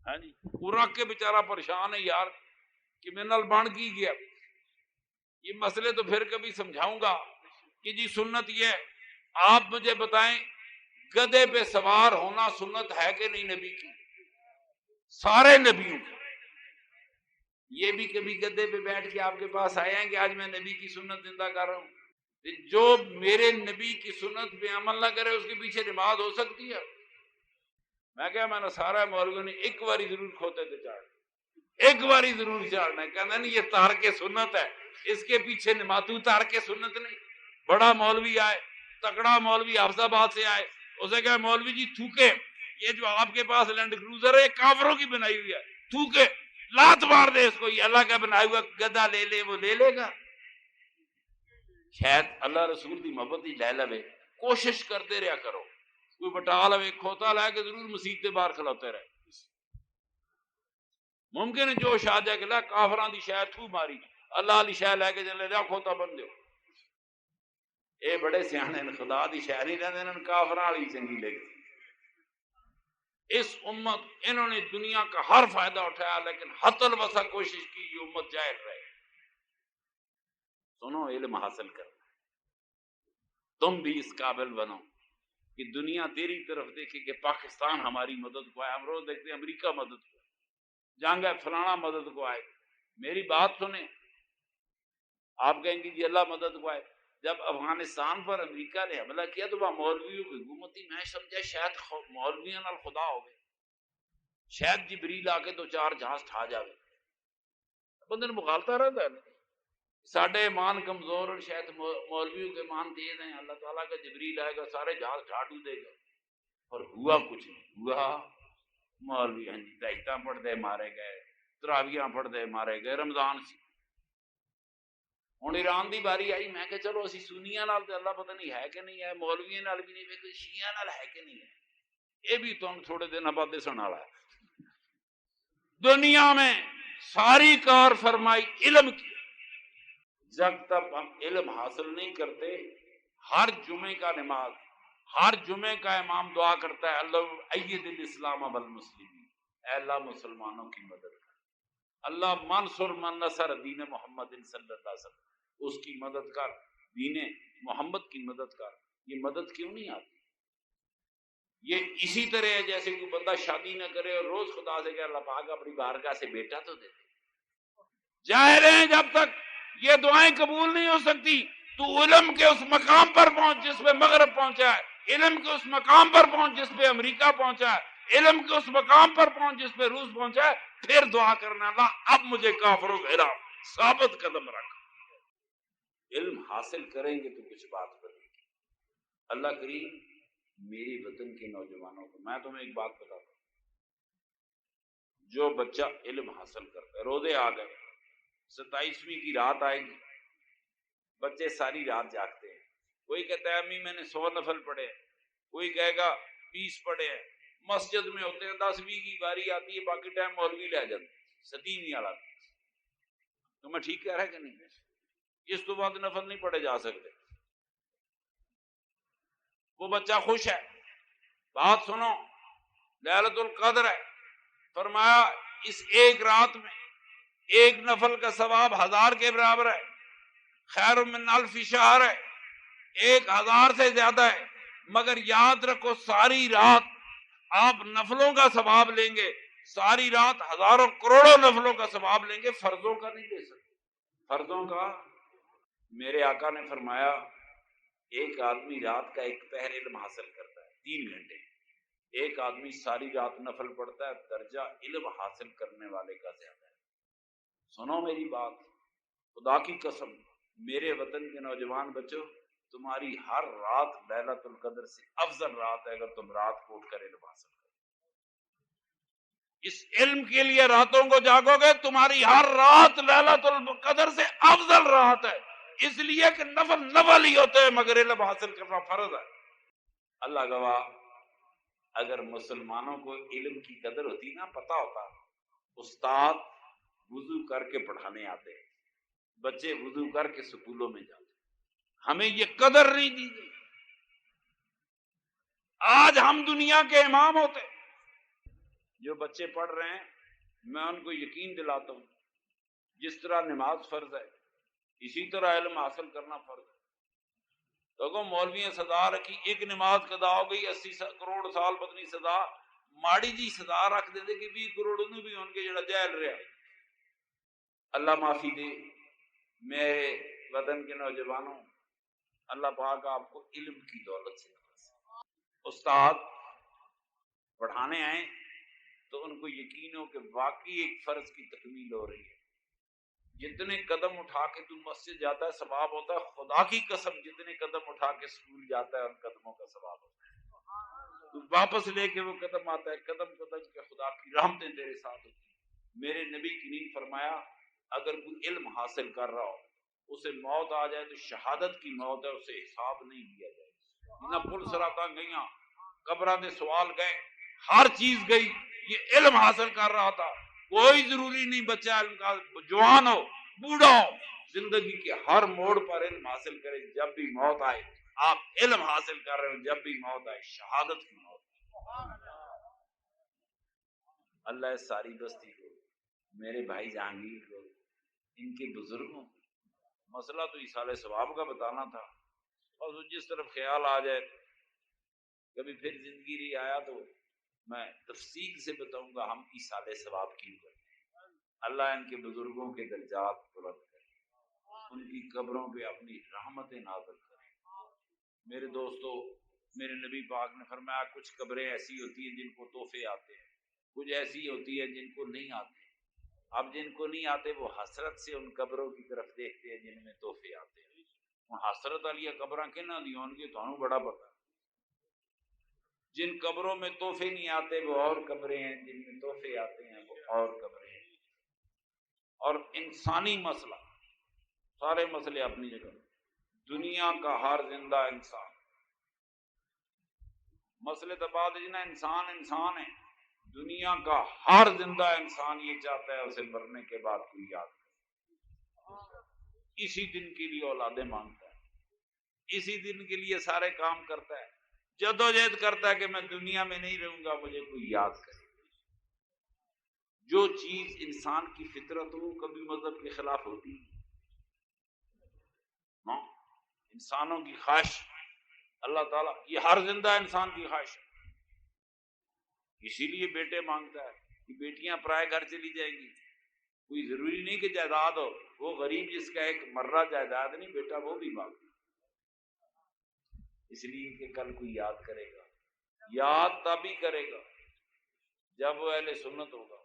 ہاں جی، وہ رکھ کے بیچارہ پریشان ہے یار کہ میرے نال بن کی گیا۔ یہ مسئلے تو پھر کبھی سمجھاؤں گا کہ جی سنت یہ ہے۔ آپ مجھے بتائیں گدھے پہ سوار ہونا سنت ہے کہ نہیں نبی کی؟ سارے نبیوں کی۔ یہ بھی کبھی گدھے پہ بیٹھ کے آپ کے پاس آئے ہیں کہ آج میں نبی کی سنت زندہ کر رہا ہوں؟ جو میرے نبی کی سنت پہ عمل نہ کرے اس کے پیچھے نماز ہو سکتی ہے؟ میں کہا میں نے سارا مولوی نے ایک باری ضرور کھوتے تھے چاڑ، ایک باری ضرور چاڑنا ہے۔ کہنا نہیں یہ تارک سنت ہے، اس کے پیچھے نماز۔ تو تارک سنت نہیں؟ بڑا مولوی آئے، تکڑا مولوی حافظ آباد سے آئے، اسے کہا مولوی جی تھوکے، یہ جو آپ کے پاس لینڈ کروزر ہے کافروں کی بنائی ہوئی ہے، تھوکے، لات مار دے اس کو، یہ اللہ کا بنایا ہوا گدھا لے لے وہ لے لے گا؟ شاید اللہ رسول دی محبت ہی لے لے۔ کوشش کرتے رہا کرو، کوئی بٹا لے کھوتا لے کے ضرور مسیح کے باہر کھلوتے رہے۔ ممکن ہے جو شاہ جائے کہ لا کافران دی شاید تھو ماری، اللہ علی شاہ لے کے چلے جا کھوتا بن دیو۔ اے بڑے سیانے نے خدا دی شاہ نہیں رہتے، انہوں نے کافران علی چنگی لگتی۔ اس امت انہوں نے دنیا کا ہر فائدہ اٹھایا لیکن حتی الوسع کوشش کی یہ امت جائر رہے۔ سنو، علم حاصل کرنا، تم بھی اس قابل بنو کہ دنیا تیری طرف دیکھے کہ پاکستان ہماری مدد کو آئے۔ ہم روز دیکھتے ہیں امریکہ مدد کو، جنگ ہے فلانا مدد کو آئے۔ میری بات سنیں، آپ کہیں گے جی اللہ مدد کو آئے، جب افغانستان پر امریکہ نے حملہ کیا تو وہ مولویوں کی حکومت تھی. میں سمجھا شاید مولویوں نال خدا ہوگے, شاید جبریل آ کے دو چار جہاز ٹھا جاوے. بندے نے مغالطہ رہتا ہے نا. ساڈے ایمان کمزور اور شاید مولویوں کے ایمان تیز ہیں. اللہ تعالیٰ کا جبریل آئے گا سارے جہاز ٹھاٹو دے گا. اور ہوا کچھ نہیں. ہوا مولوی ہیں جی دہیتا پڑھ دے مارے گئے, تراویاں پڑھ دے مارے گئے, رمضان سی. ہوں ایران دی باری آئی. میں کہ چلو اسی سنیاں نال تے اللہ پتہ نہیں ہے کہ نہیں ہے, مولویاں نال بھی نہیں, کوئی شیعہ نال ہے کہ نہیں ہے. یہ بھی تم تھوڑے دن بعد دسن والا ہے. دنیا میں ساری کار فرمائی علم کی. جب تک ہم علم حاصل نہیں کرتے, ہر جمعے کا نماز, ہر جمعے کا امام دعا کرتا ہے اللہ اید الاسلام والمسلمین, اے اللہ مسلمانوں کی مدد کر, اللہ منصر من نصر دین محمد صلی اللہ علیہ وسلم, اس کی مدد کر, دین محمد کی مدد کر. یہ مدد کیوں نہیں آتی؟ یہ اسی طرح ہے جیسے کوئی بندہ شادی نہ کرے اور روز خدا سے کہ اللہ پاک اپنی بارگاہ سے بیٹا تو دے دے. ظاہر ہے جب تک یہ دعائیں قبول نہیں ہو سکتی تو علم کے اس مقام پر پہنچ جس پہ مغرب پہنچا ہے, علم کے اس مقام پر پہنچ جس پہ امریکہ پہنچا ہے, علم کے اس مقام پر پہنچ جس پہ روس پہنچا ہے, پھر دعا کرنا اللہ اب مجھے کافروں کا حرام ثابت قدم رکھ. علم حاصل کریں گے تو کچھ بات بنے گی. اللہ کریم میری وطن کے نوجوانوں کو, میں تمہیں ایک بات بتاتا ہوں, جو بچہ علم حاصل کرتا ہے, روزے آ گئے, 27ویں کی رات آئے گی, بچے ساری رات جاگتے ہیں. کوئی کہتا ہے امی میں نے 100 نفل پڑھے, کوئی کہے گا 20 پڑھے ہیں. مسجد میں ہوتے ہیں 10-20 کی باری آتی ہے, باقی ٹائم مولوی لے جاتے ہیں 27 والا. تو میں ٹھیک کہہ رہا ہے کہ نہیں؟ اس تو بعد نفل نہیں پڑھے جا سکتے. وہ بچہ خوش ہے. بات سنو, لیلۃ القدر ہے, فرمایا اس ایک رات میں ایک نفل کا ثواب 1000 کے برابر ہے, خیر من الف شہر ہے, 1000 سے زیادہ ہے. مگر یاد رکھو ساری رات آپ نفلوں کا ثواب لیں گے, ساری رات ہزاروں کروڑوں نفلوں کا ثواب لیں گے, فرضوں کا نہیں لے سکتے. فرضوں کا میرے آقا نے فرمایا ایک آدمی رات کا ایک پہر علم حاصل کرتا ہے 3 گھنٹے, ایک آدمی ساری رات نفل پڑھتا ہے, درجہ علم حاصل کرنے والے کا زیادہ ہے. سنو میری بات, خدا کی قسم, میرے وطن کے نوجوان بچوں, تمہاری ہر رات لیلۃ القدر سے افضل رات ہے اگر تم رات کو اٹھ کر علم حاصل کرو. اس علم کے لیے راتوں کو جاگو گے, تمہاری ہر رات لیلۃ القدر سے افضل رات ہے. اس لیے کہ نفل ہی ہوتے ہیں مگر علم حاصل کرنا فرض ہے. اللہ گواہ, اگر مسلمانوں کو علم کی قدر ہوتی نا, پتہ ہوتا, استاد وضو کر کے پڑھانے آتے, بچے وضو کر کے سکولوں میں جاتے. ہمیں یہ قدر نہیں دی گئی. آج ہم دنیا کے امام ہوتے. جو بچے پڑھ رہے ہیں میں ان کو یقین دلاتا ہوں, جس طرح نماز فرض ہے اسی طرح علم حاصل کرنا فرض ہے. تو مولویاں سزا رکھی, ایک نماز قضا ہو گئی 80 کروڑ سال پتنی سزا, ماڑی جی سزا رکھ دے کہ 20 کروڑ انہوں بھی ان کے جڑا جیل رہا. اللہ معافی دے. میرے وطن کے نوجوانوں, اللہ پاک آپ کو علم کی دولت سے نوازے. استاد پڑھانے آئے تو ان کو یقین ہو کہ واقعی ایک فرض کی تکمیل ہو رہی ہے. جتنے قدم اٹھا کے تو مسجد جاتا ہے ثواب ہوتا ہے, خدا کی قسم جتنے قدم اٹھا کے اسکول جاتا ہے ان قدموں کا ثواب ہوتا ہے. تو واپس لے کے وہ قدم آتا ہے, قدم قدم کے خدا کی رحمتیں تیرے ساتھ ہوتی ہیں. میرے نبی کریم فرمایا اگر کوئی علم حاصل کر رہا ہو اسے موت آ جائے تو شہادت کی موت ہے, اسے حساب نہیں دیا جائے. نہ پل سراتا گئیاں, قبراں دے سوال گئے, ہر چیز گئی. یہ علم حاصل کر رہا تھا. کوئی ضروری نہیں بچہ علم کا جوان ہو بوڑھا ہو, زندگی کے ہر موڑ پر علم حاصل کرے. جب بھی موت آئے آپ علم حاصل کر رہے ہو, جب بھی موت آئے شہادت کی موت. اللہ اس ساری بستی کو, میرے بھائی جہانگیر کو, ان کے بزرگوں, مسئلہ تو ایصال ثواب کا بتانا تھا, اور جس طرف خیال آ جائے کبھی پھر زندگی رہی آیا تو میں تفصیل سے بتاؤں گا ہم ایصال ثواب کیوں کرتے ہیں. اللہ ان کے بزرگوں کے درجات بلند کرے. ان کی قبروں پہ اپنی رحمتیں نازل کرے۔ میرے دوستو، میرے نبی پاک نے فرمایا کچھ قبریں ایسی ہوتی ہیں جن کو تحفے آتے ہیں، کچھ ایسی ہوتی ہے جن کو نہیں آتے۔ اب جن کو نہیں آتے وہ حسرت سے ان قبروں کی طرف دیکھتے ہیں جن میں تحفے آتے ہیں۔ حسرت والی قبراں کہنا دی ہون گے تو بڑا پتا۔ جن قبروں میں تحفے نہیں آتے وہ اور قبریں ہیں، جن میں تحفے آتے ہیں وہ اور قبریں ہیں۔ اور انسانی مسئلہ، سارے مسئلے اپنی جگہ، دنیا کا ہر زندہ انسان، مسئلے تو بعد جنا انسان ہے، دنیا کا ہر زندہ انسان یہ چاہتا ہے اسے مرنے کے بعد کوئی یاد کرے، اسی دن کے لیے اولادیں مانگتا ہے، اسی دن کے لیے سارے کام کرتا ہے، جدوجہد کرتا ہے کہ میں دنیا میں نہیں رہوں گا، مجھے کوئی یاد کرے۔ جو چیز انسان کی فطرت ہو کبھی مذہب کے خلاف ہوتی ہے، انسانوں کی خواہش، اللہ تعالیٰ یہ ہر زندہ انسان کی خواہش ہے، اسی لیے بیٹے مانگتا ہے کہ بیٹیاں پرائے گھر چلی جائیں گی، کوئی ضروری نہیں کہ جائیداد ہو، وہ غریب جس کا ایک مرہ جائیداد نہیں بیٹا وہ بھی مانگتا، اس لیے کہ کل کوئی یاد کرے گا، یاد تبھی کرے گا جب وہ اہل سنت ہوگا۔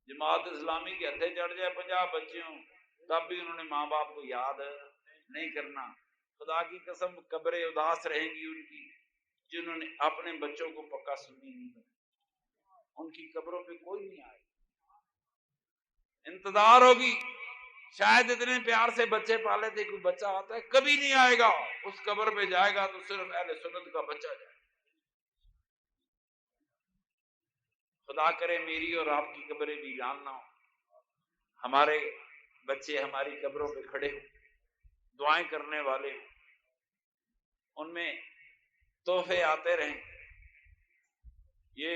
جماعت اسلامی کے ہتھے چڑھ جائے 50 بچے ہوں تب بھی انہوں نے ماں باپ کو یاد نہیں کرنا۔ خدا کی قسم قبریں اداس رہیں گی ان کی جنہوں نے اپنے بچوں کو پکا سنی نہیں بنا، ان کی قبروں پہ کوئی نہیں آئے، انتظار ہوگی، شاید اتنے پیار سے بچے پالے تھے، کوئی بچہ آتا ہے کبھی نہیں آئے گا، اس قبر پہ جائے گا تو صرف اہل سنت کا بچہ جائے گا۔ خدا کرے میری اور آپ کی قبریں بھی جاننا ہو، ہمارے بچے ہماری قبروں پہ کھڑے ہو، دعائیں کرنے والے ہوں، ان میں تحفے آتے رہیں۔ یہ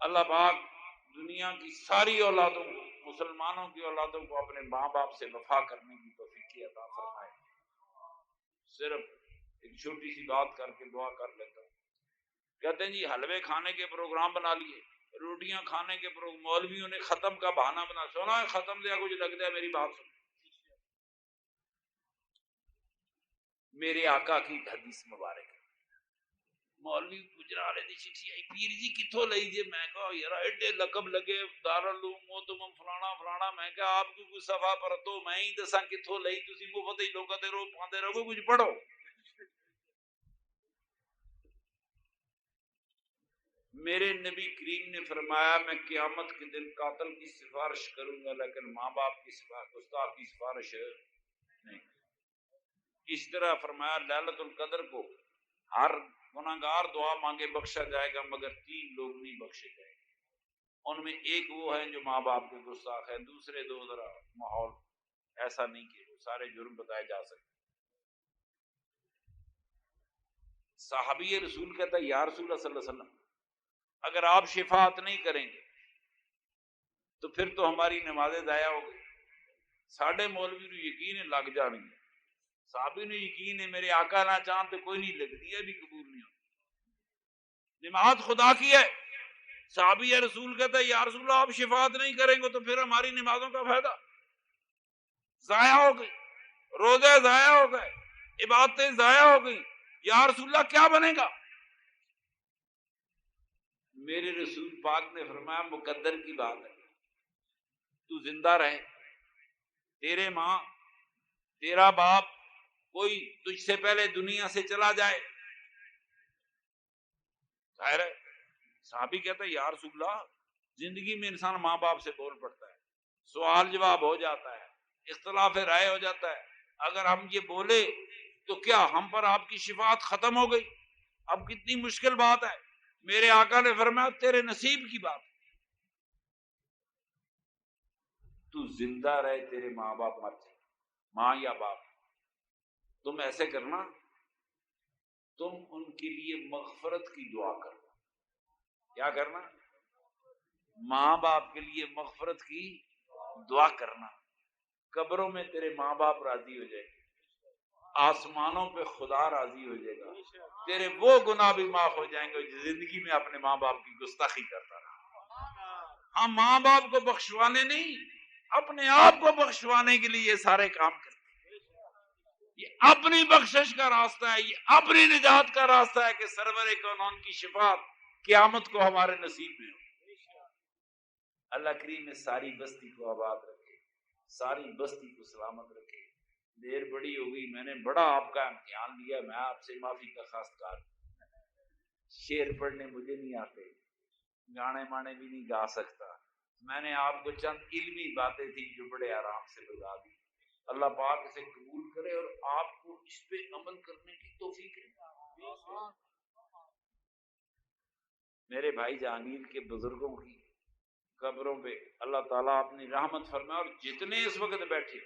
اللہ پاک دنیا کی ساری اولادوں کو، مسلمانوں کی اولادوں کو اپنے ماں باپ سے وفا کرنے کی توفیق عطا فرمائے۔ صرف ایک چھوٹی سی بات کر کے دعا کر لیتا ہوں۔ کہتے ہیں جی حلوے کھانے کے پروگرام بنا لیے، روٹیاں کھانے کے پروگرام، مولویوں نے ختم کا بہانہ بنا، سنا ہے ختم دیا کچھ لگ جائے، میری بات سن، میرے آقا کی حدیث مبارک، مولوی گجرالے دی چٹھی آئی، پیر جی کتھوں لئی جے؟ میں کہا یار ایڈے لقب لگے دارالعلوم محتمم فلانا فلانا، میں کہا آپ کو کوئی صفحہ پر تو میں ہی دساں کتھوں لئی، تسی مفت ہی لوکاں دے رو پاندے رہو، کچھ پڑھو۔ میرے نبی کریم نے فرمایا میں قیامت کے دن قاتل کی سفارش کروں گا لیکن ماں باپ کی سفارش، گستاخ کی سفارش نہیں۔ اس طرح فرمایا لیلۃ القدر کو ہر گناہگار دعا مانگے بخشا جائے گا مگر 3 لوگ نہیں بخشے جائیں گے، ان میں ایک وہ ہیں جو ماں باپ کے گستاخ ہیں، دوسرے 2 ذرا ماحول ایسا نہیں کہ وہ سارے جرم بتائے جا سکتے۔ صحابی رسول کہتا ہے یا رسول اللہ صلی اللہ علیہ وسلم اگر آپ شفاعت نہیں کریں گے تو پھر تو ہماری نمازیں ضائع ہو گئی، ساڈے مولوی نو یقین ہے لگ جانی، صحابی نے یقین ہے میرے آقا نہ چاہن تو کوئی نہیں لگتی ہے بھی قبول نہیں ہوتی، نماز خدا کی ہے۔ صحابی رسول کہتا ہے یا رسول اللہ آپ شفاعت نہیں کریں گے تو پھر ہماری نمازوں کا فائدہ، ضائع ہو گئی، روزے ضائع ہو گئے، عبادتیں ضائع ہو گئی، یا رسول اللہ کیا بنے گا؟ میرے رسول پاک نے فرمایا مقدر کی بات ہے، تو زندہ رہے، تیرے ماں تیرا باپ کوئی تجھ سے پہلے دنیا سے چلا جائے، ظاہر ہے صحابی کہتا ہے یا رسول اللہ زندگی میں انسان ماں باپ سے بول پڑتا ہے، سوال جواب ہو جاتا ہے، اختلاف رائے ہو جاتا ہے، اگر ہم یہ بولے تو کیا ہم پر آپ کی شفاعت ختم ہو گئی؟ اب کتنی مشکل بات ہے۔ میرے آقا نے فرمایا تیرے نصیب کی بات، تو زندہ رہے، تیرے ماں باپ مر جائے، ماں یا باپ، تم ایسے کرنا، تم ان کے لیے مغفرت کی دعا کرنا۔ کیا کرنا؟ ماں باپ کے لیے مغفرت کی دعا کرنا، قبروں میں تیرے ماں باپ راضی ہو جائے گے، آسمانوں پہ خدا راضی ہو جائے گا، تیرے وہ گناہ بھی معاف ہو جائیں گے جو زندگی میں اپنے ماں باپ کی گستاخی کرتا رہا۔ ہم ماں باپ کو بخشوانے نہیں، اپنے آپ کو بخشوانے کے لیے یہ سارے کام کرتے ہیں۔ یہ اپنی بخشش کا راستہ ہے، یہ اپنی نجات کا راستہ ہے کہ سرور کونین کی شفاعت قیامت کو ہمارے نصیب میں ہو۔ اللہ کریم اس ساری بستی کو آباد رکھے، ساری بستی کو سلامت رکھے۔ دیر بڑی ہو گئی، میں نے بڑا آپ کا امتحان لیا، میں آپ سے معافی کا خواستگار ہوں۔ شعر پڑھنے مجھے نہیں آتے، گانے مانے بھی نہیں گا سکتا، میں نے آپ کو چند علمی باتیں تھی جو بڑے آرام سے بتا دی۔ اللہ پاک اسے قبول کرے اور آپ کو اس پہ عمل کرنے کی توفیق دے۔ میرے بھائی جہانگیر کے بزرگوں کی قبروں پہ اللہ تعالیٰ اپنی رحمت فرمائے، اور جتنے اس وقت بیٹھے،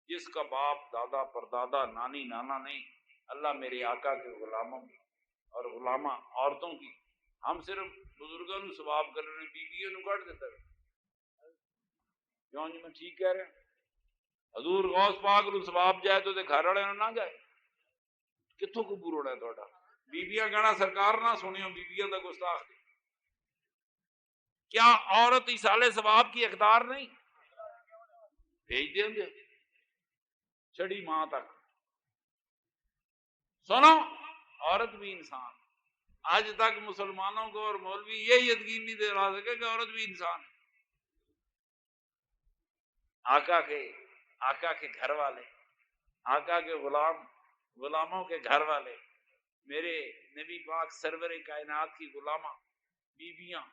جس کا باپ دادا پردادا نانی نانا نہیں، اللہ میرے آقا کے غلاموں کی اور غلامہ عورتوں کی، ہم صرف بزرگوں نو ثواب کر رہے ہیں، بیویوں نو کٹ دیتا ہے۔ کیوں جی میں ٹھیک کہہ رہے ہیں؟ حضور غوث پاک نو ثواب جائے تو گھر والے نہ جائے، کتوں قبول ہونا ہے تھوڑا؟ بیبیاں کہنا سرکار نہ سنیو، بیبیاں دا گستاخ دی۔ کیا عورت ایصال ثواب کی حقدار نہیں؟ بھیج دیں گے چھڑی ماں تک۔ سنو، عورت بھی انسان۔ آج تک مسلمانوں کو اور مولوی یہ یقین نہیں دلا سکے کہ عورت بھی انسان ہے۔ آقا کے گھر والے، آقا کے غلاموں کے گھر والے، میرے نبی پاک سرور کائنات کی غلامہ بیویاں،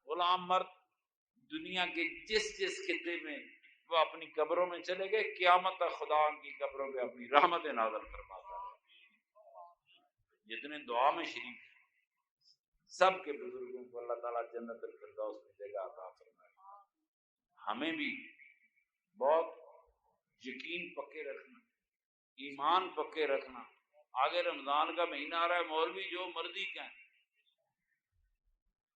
غلام مرد، دنیا کے جس خطے میں وہ اپنی قبروں میں چلے گئے، قیامت تک خدا ان کی قبروں پہ اپنی رحمت نازل فرماتا ہے۔ جتنے دعا میں شریک سب کے بزرگوں کو اللہ تعالیٰ جنت الفردوس میں جگہ عطا فرمائے۔ ہمیں بھی بہت یقین پکے رکھنا، ایمان پکے رکھنا۔ آگے رمضان کا مہینہ آ رہا ہے، مولوی جو مرضی کہیں،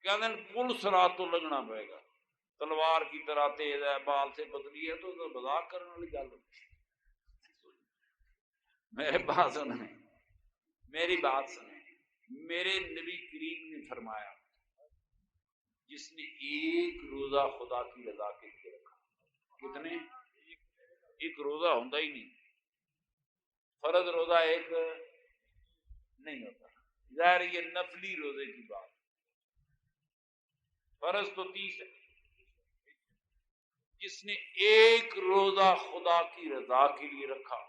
کیا دن پل صراط تو لگنا پڑے گا، تلوار کی طرح تیز ہے، بال سے پتلی ہے، تو مذاق کرنے والی گل۔ میری بات سنیں، میرے نبی کریم نے فرمایا، جس نے ایک روزہ خدا کی رضا کے لیے رکھا، کتنے؟ ایک روزہ ہوتا ہی نہیں، فرض روزہ ایک نہیں ہوتا، ظاہر یہ نفلی روزے کی بات، فرض تو 30 ہے۔ جس نے ایک روزہ خدا کی رضا کے لیے رکھا،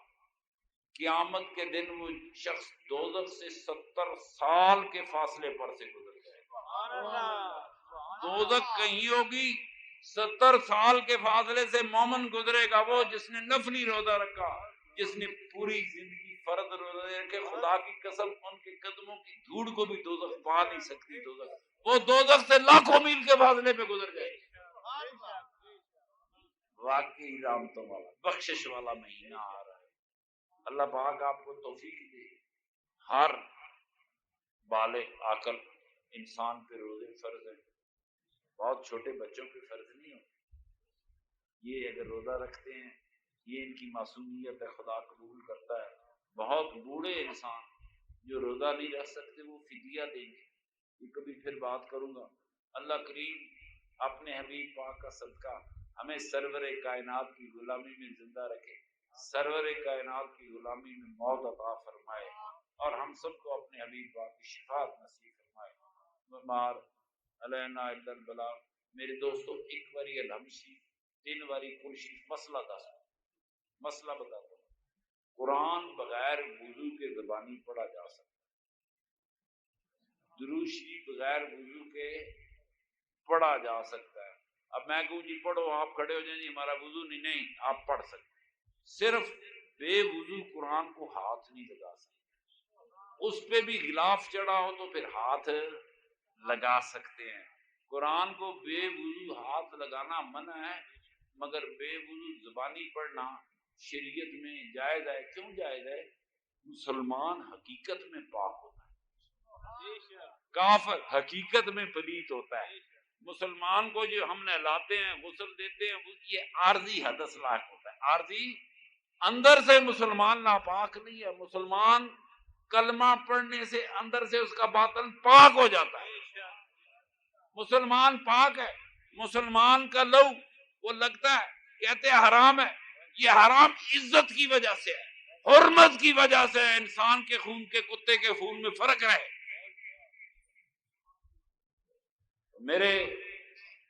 قیامت کے دن وہ شخص دوزخ سے 70 سال کے فاصلے پر سے گزر جائے گا۔ دوزخ کہیں ہوگی، 70 سال کے فاصلے سے مومن گزرے گا وہ جس نے نفلی روزہ رکھا، جس نے پوری زندگی فرض روزے رکھے۔ خدا کی قسم، ان کے قدموں کی دھوڑ کو بھی دوزخ پا نہیں سکتی۔ دوزخ وہ دوزخ سے لاکھوں میل کے فاصلے پہ گزر جائے۔ واقعی رحمتوں والا بخشش والا مہینہ آ رہا ہے۔ اللہ پاک آپ کو توفیق دے۔ ہر بالغ عاقل انسان پہ روزے فرض ہیں، بہت چھوٹے بچوں پہ فرض نہیں ہوتے۔ یہ اگر روزہ رکھتے ہیں، یہ ان کی معصومیت ہے، خدا قبول کرتا ہے۔ بہت بوڑھے انسان جو روزہ نہیں رکھ سکتے، وہ فدیہ دیں گے، یہ کبھی پھر بات کروں گا۔ اللہ کریم اپنے حبیب پاک کا صدقہ ہمیں سرور کائنات کی غلامی میں زندہ رکھے، سرور کائنات کی غلامی میں موت عطا فرمائے، اور ہم سب کو اپنے حبیب پاک کی شفاعت نصیب فرمائے۔ ومار علینا الا البلاغ۔ میرے دوستو، ایک باری الحمشی، 3 باری کلشی، مسئلہ بتاتا ہوں۔ قرآن بغیر وضو کے زبانی پڑھا جا سکتا، درود شریف بغیر وضو کے پڑھا جا سکتا ہے۔ اب میں کہوں جی پڑھو، آپ کھڑے ہو جائیں جی ہمارا وضو نہیں، آپ پڑھ سکتے ہیں۔ صرف بے وضو قرآن کو ہاتھ نہیں لگا سکتے، اس پہ بھی غلاف چڑھا ہو تو پھر ہاتھ لگا سکتے ہیں۔ قرآن کو بے وضو ہاتھ لگانا منع ہے، مگر بے وضو زبانی پڑھنا شریعت میں جائز ہے۔ کیوں جائز ہے؟ مسلمان حقیقت میں پاک ہوتا ہے، کافر حقیقت میں پلیت ہوتا ہے۔ مسلمان کو جو ہم نہلاتے ہیں، غسل دیتے ہیں، وہ یہ عارضی حدث لاحق ہوتا ہے، عارضی۔ اندر سے مسلمان ناپاک نہیں ہے۔ مسلمان کلمہ پڑھنے سے اندر سے اس کا باطن پاک ہو جاتا ہے۔ مسلمان پاک ہے۔ مسلمان کا لہو وہ لگتا ہے، کہتے ہیں حرام ہے، یہ حرام عزت کی وجہ سے ہے۔ حرمت کی وجہ سے انسان کے خون کے کتے کے خون میں فرق ہے۔ میرے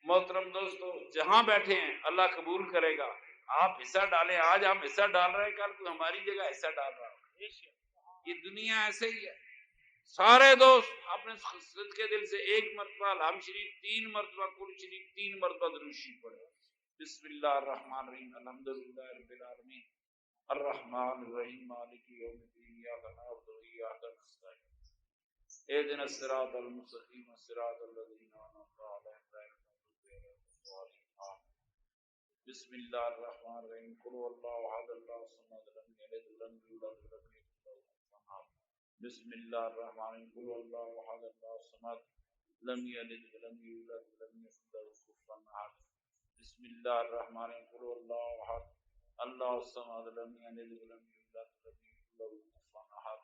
محترم دوستو، جہاں بیٹھے ہیں اللہ قبول کرے گا، آپ حصہ ڈالیں۔ آج ہم حصہ ڈال رہے ہیں، کل کوئی ہماری جگہ حصہ ڈال رہا ہے۔ یہ دنیا ایسے ہی ہے۔ سارے دوست اپنے صدقے دل سے ایک مرتبہ الحمد شریف 3 مرتبہ، کل شریف 3 مرتبہ درود شریف پڑھیں۔ بسم اللہ الرحمن الرحیم، الحمدللہ رب العالمین، الرحمن الرحیم، مالک یوم الدین، ایاک نعبد و ایاک نستعین، اهدنا الصراط المستقیم، صراط الذین انعمت علیہم غیر المغضوب علیہم ولا الضالین۔ بسم اللہ الرحمن الرحیم، قل هو اللہ احد اللہ الصمد لم یلد ولم یولد ولم یکن له کفوا احد۔ بسم اللہ الرحمن الرحیم، قل هو اللہ احد اللہ الصمد لم یلد ولم یولد ولم یکن له کفوا احد۔ بسم اللہ الرحمن الرحیم، قل هو اللہ احد اللہ الصمد لم یلد ولم یولد ولم یکن له کفوا احد۔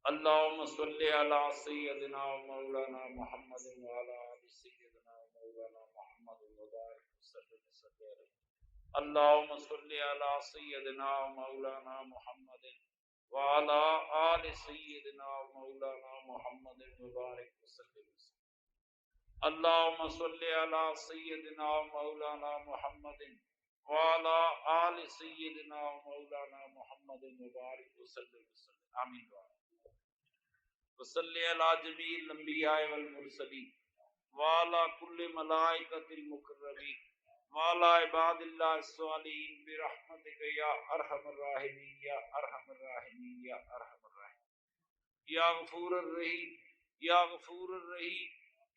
اللهم صل على سيدنا ومولانا محمد وعلى آل سيدنا ومولانا محمد وبارك وسلم عليه۔ اللهم صل على سيدنا ومولانا محمد وعلى آل سيدنا ومولانا محمد وبارك وسلم۔ اللهم صل على سيدنا ومولانا محمد وعلى آل سيدنا ومولانا محمد وبارك وسلم۔ آمين۔ وصلی علی جمیع الانبیاء والمرسلین وعلی کل ملائکۃ المقربین وعلی عباد اللہ الصالحین برحمتک یا ارحم الراحمین یا ارحم الراحمین یا ارحم الراحمین یا غفور الرحیم یا غفور الرحیم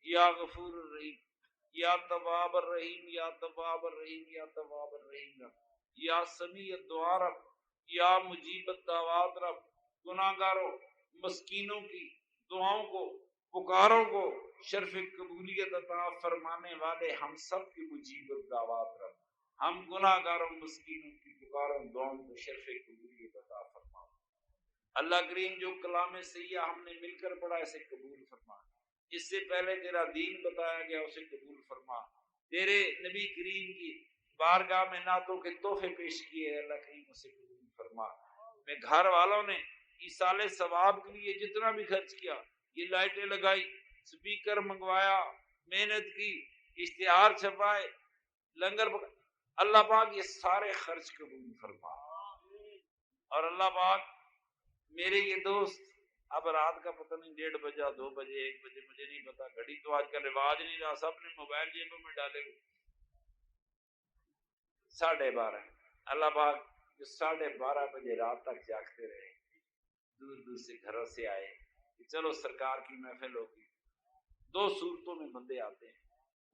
یا غفور الرحیم یا تواب الرحیم یا تواب الرحیم یا تواب الرحیم یا سمیع الدعا رب یا مجیب الدعوات رب، گناہگاروں مسکینوں کی دعاؤں کو، پکاروں کو شرف قبولیت عطا فرمانے والے ہم سب کی مجیب الدعوات رب، ہم گناہگاروں مسکینوں کی پکاروں دعاؤں کو شرف قبولیت عطا فرما۔ اللہ کریم جو کلام سیاح ہم نے مل کر پڑھا اسے قبول فرما، اس سے پہلے تیرا دین بتایا گیا اسے قبول فرما، تیرے نبی کریم کی بارگاہ میں نعتوں کے تحفے پیش کیے اللہ کریم اسے قبول فرما۔ میں گھر والوں نے ایصال ثواب کے لیے جتنا بھی خرچ کیا، یہ لائٹیں لگائی، سپیکر منگوایا، محنت کی، اشتہار چھپائے، لنگر پکا، اللہ پاک یہ سارے خرچ قبول فرما۔ اور اللہ پاک میرے یہ دوست اب رات کا پتہ نہیں 1:30 بجے 2 بجے 1 بجے مجھے نہیں پتا، گھڑی تو آج کل رواج نہیں رہا، سب نے موبائل جیبوں میں ڈالے ہوئے، 12:30 اللہ پاک جو 12:30 بجے رات تک جاگتے رہے، دور دور سے گھروں سے آئے کہ چلو سرکار کی محفل ہوگی۔ 2 صورتوں میں بندے آتے ہیں،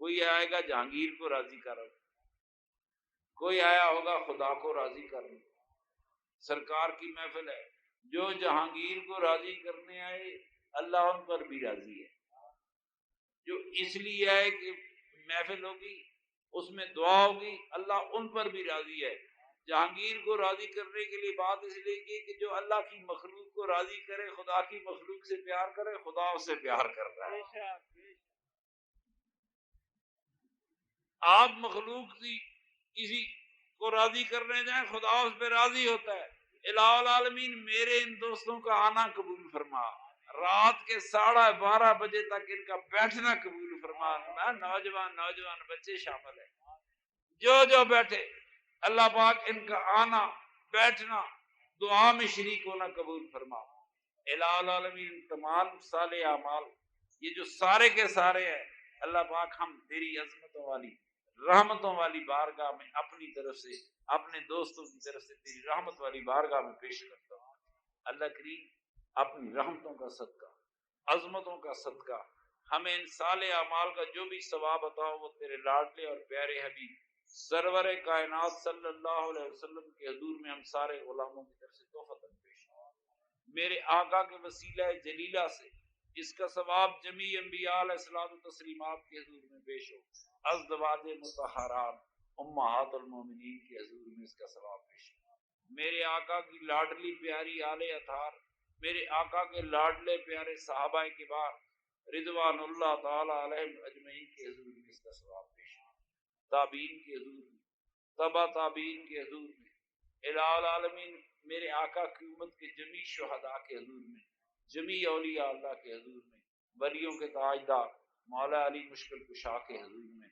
کوئی آئے گا جہانگیر کو راضی کرو، کوئی آیا ہوگا خدا کو راضی کرنے۔ سرکار کی محفل ہے، جو جہانگیر کو راضی کرنے آئے اللہ ان پر بھی راضی ہے، جو اس لیے آئے کہ محفل ہوگی اس میں دعا ہوگی اللہ ان پر بھی راضی ہے۔ جہانگیر کو راضی کرنے کے لیے بات اس لیے کی کہ جو اللہ کی مخلوق کو راضی کرے، خدا کی مخلوق سے پیار کرے، خدا اس سے پیار کر رہا ہے۔ آپ مخلوق کی کسی کو راضی کرنے جائیں خدا اس پہ راضی ہوتا ہے۔ الہ العالمین میرے ان دوستوں کا آنا قبول فرما، رات کے 12:30 بجے تک ان کا بیٹھنا قبول فرما، نوجوان بچے شامل ہیں، جو بیٹھے اللہ پاک ان کا آنا بیٹھنا دعا میں شریک ہونا قبول فرما۔ الہ العالمین تمام صالح اعمال یہ جو سارے کے سارے ہیں اللہ پاک ہم تیری عظمتوں والی رحمتوں والی بارگاہ میں اپنی طرف سے اپنے دوستوں کی طرف سے تیری رحمت والی بارگاہ میں پیش کرتا ہوں۔ اللہ کریم اپنی رحمتوں کا صدقہ، عظمتوں کا صدقہ ہمیں ان صالح اعمال کا جو بھی ثواب عطا ہو وہ تیرے لاڈلے اور پیارے حبیب سرور کائنات صلی اللہ علیہ وسلم کے حضور میں ہم سارے غلاموں کی طرف سے تحفۃ پیش ہو۔ میرے آقا کے وسیلہ جلیلہ سے اس کا ثواب جمیع انبیاء علیہ الصلوۃ والتسلیمات کے حضور میں پیش ہو، ازواج مطہرات امہات المومنین کے حضور میں اس کا ثواب پیش ہو۔ میرے آقا کی لاڈلی پیاری آل اطہار، میرے آقا کے لاڈلے پیارے صحابہ کبار رضوان اللہ تعالی علیہم اجمعین کے حضور میں اس کا ثواب پیش ہو، تابعین کے حضور میں، تبع تابعین کے حضور میں، الہ العالمین میرے آقا کی امت کے جمی شہداء کے حضور میں، جمی اولیاء اللہ کے حضور میں، ولیوں کے تاجدار مولا علی مشکل کشا کے حضور میں،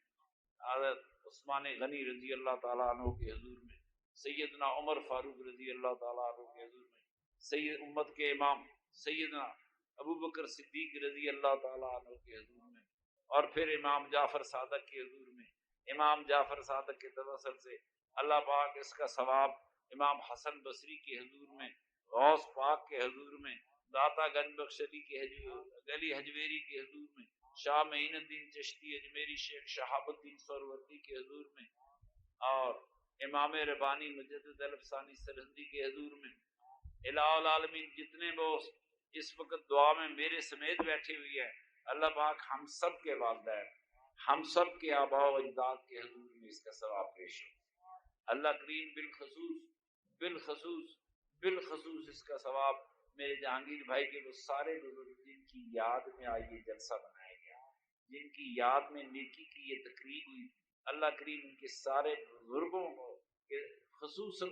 حضرت عثمان غنی رضی اللہ تعالیٰ عنہ کے حضور میں، سیدنا عمر فاروق رضی اللہ تعالیٰ عنہ کے حضور میں، سید امت کے امام سیدنا ابو بکر صدیق رضی اللہ تعالیٰ عنہ کے حضور میں، اور پھر امام جعفر صادق کے حضور میں۔ امام جعفر صادق کے توسل سے اللہ پاک اس کا ثواب امام حسن بصری کے حضور میں، غوث پاک کے حضور میں، داتا گنج بخش علی کے علی حجویری کے حضور میں، شاہ معین الدین چشتی اجمیری شیخ شہاب الدین سہروردی کے حضور میں، اور امام ربانی مجدد الفسانی سرہندی کے حضور میں۔ الہ العالمین جتنے لوگ اس وقت دعا میں میرے سمیت بیٹھے ہوئے ہیں، اللہ پاک ہم سب کے والدین، ہم سب کے آباء و اجداد کے حضور میں اس کا ثواب پیش ہو۔ اللہ کریم بالخصوص اس کا ثواب میرے جہانگیر بھائی کے وہ سارے بزرگ جن کی یاد میں آج یہ جلسہ بنایا گیا، جن کی یاد میں نیکی کی یہ تقریب ہوئی، اللہ کریم ان کے سارے بزرگوں کو خصوصاً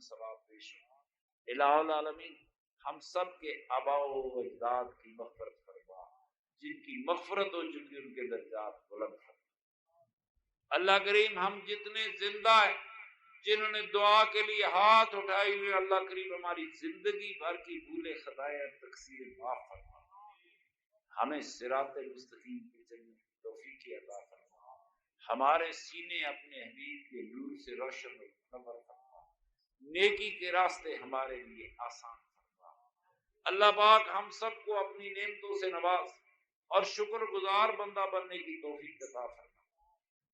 ثواب پیش ہو۔ الہ العالمین ہم سب کے آباء و اجداد کی مغفرت فرما، جن کی مغفرت ہو چکی ان کے درجات بلند فرما۔ اللہ کریم ہم جتنے زندہ ہیں، جنہوں نے دعا کے لیے ہاتھ اٹھائے ہوئے، اللہ کریم ہماری زندگی بھر کی بھولے خطائیں اور تقصیر معاف فرما، ہمیں صراط مستقیم پہ چلنے کی توفیق عطا فرما، ہمارے سینے اپنے حبیب کے نور سے روشن و منور فرما، نیکی کے راستے ہمارے لیے آسان فرما۔ اللہ پاک ہم سب کو اپنی نعمتوں سے نواز اور شکر گزار بندہ بننے کی توفیق عطا فرما۔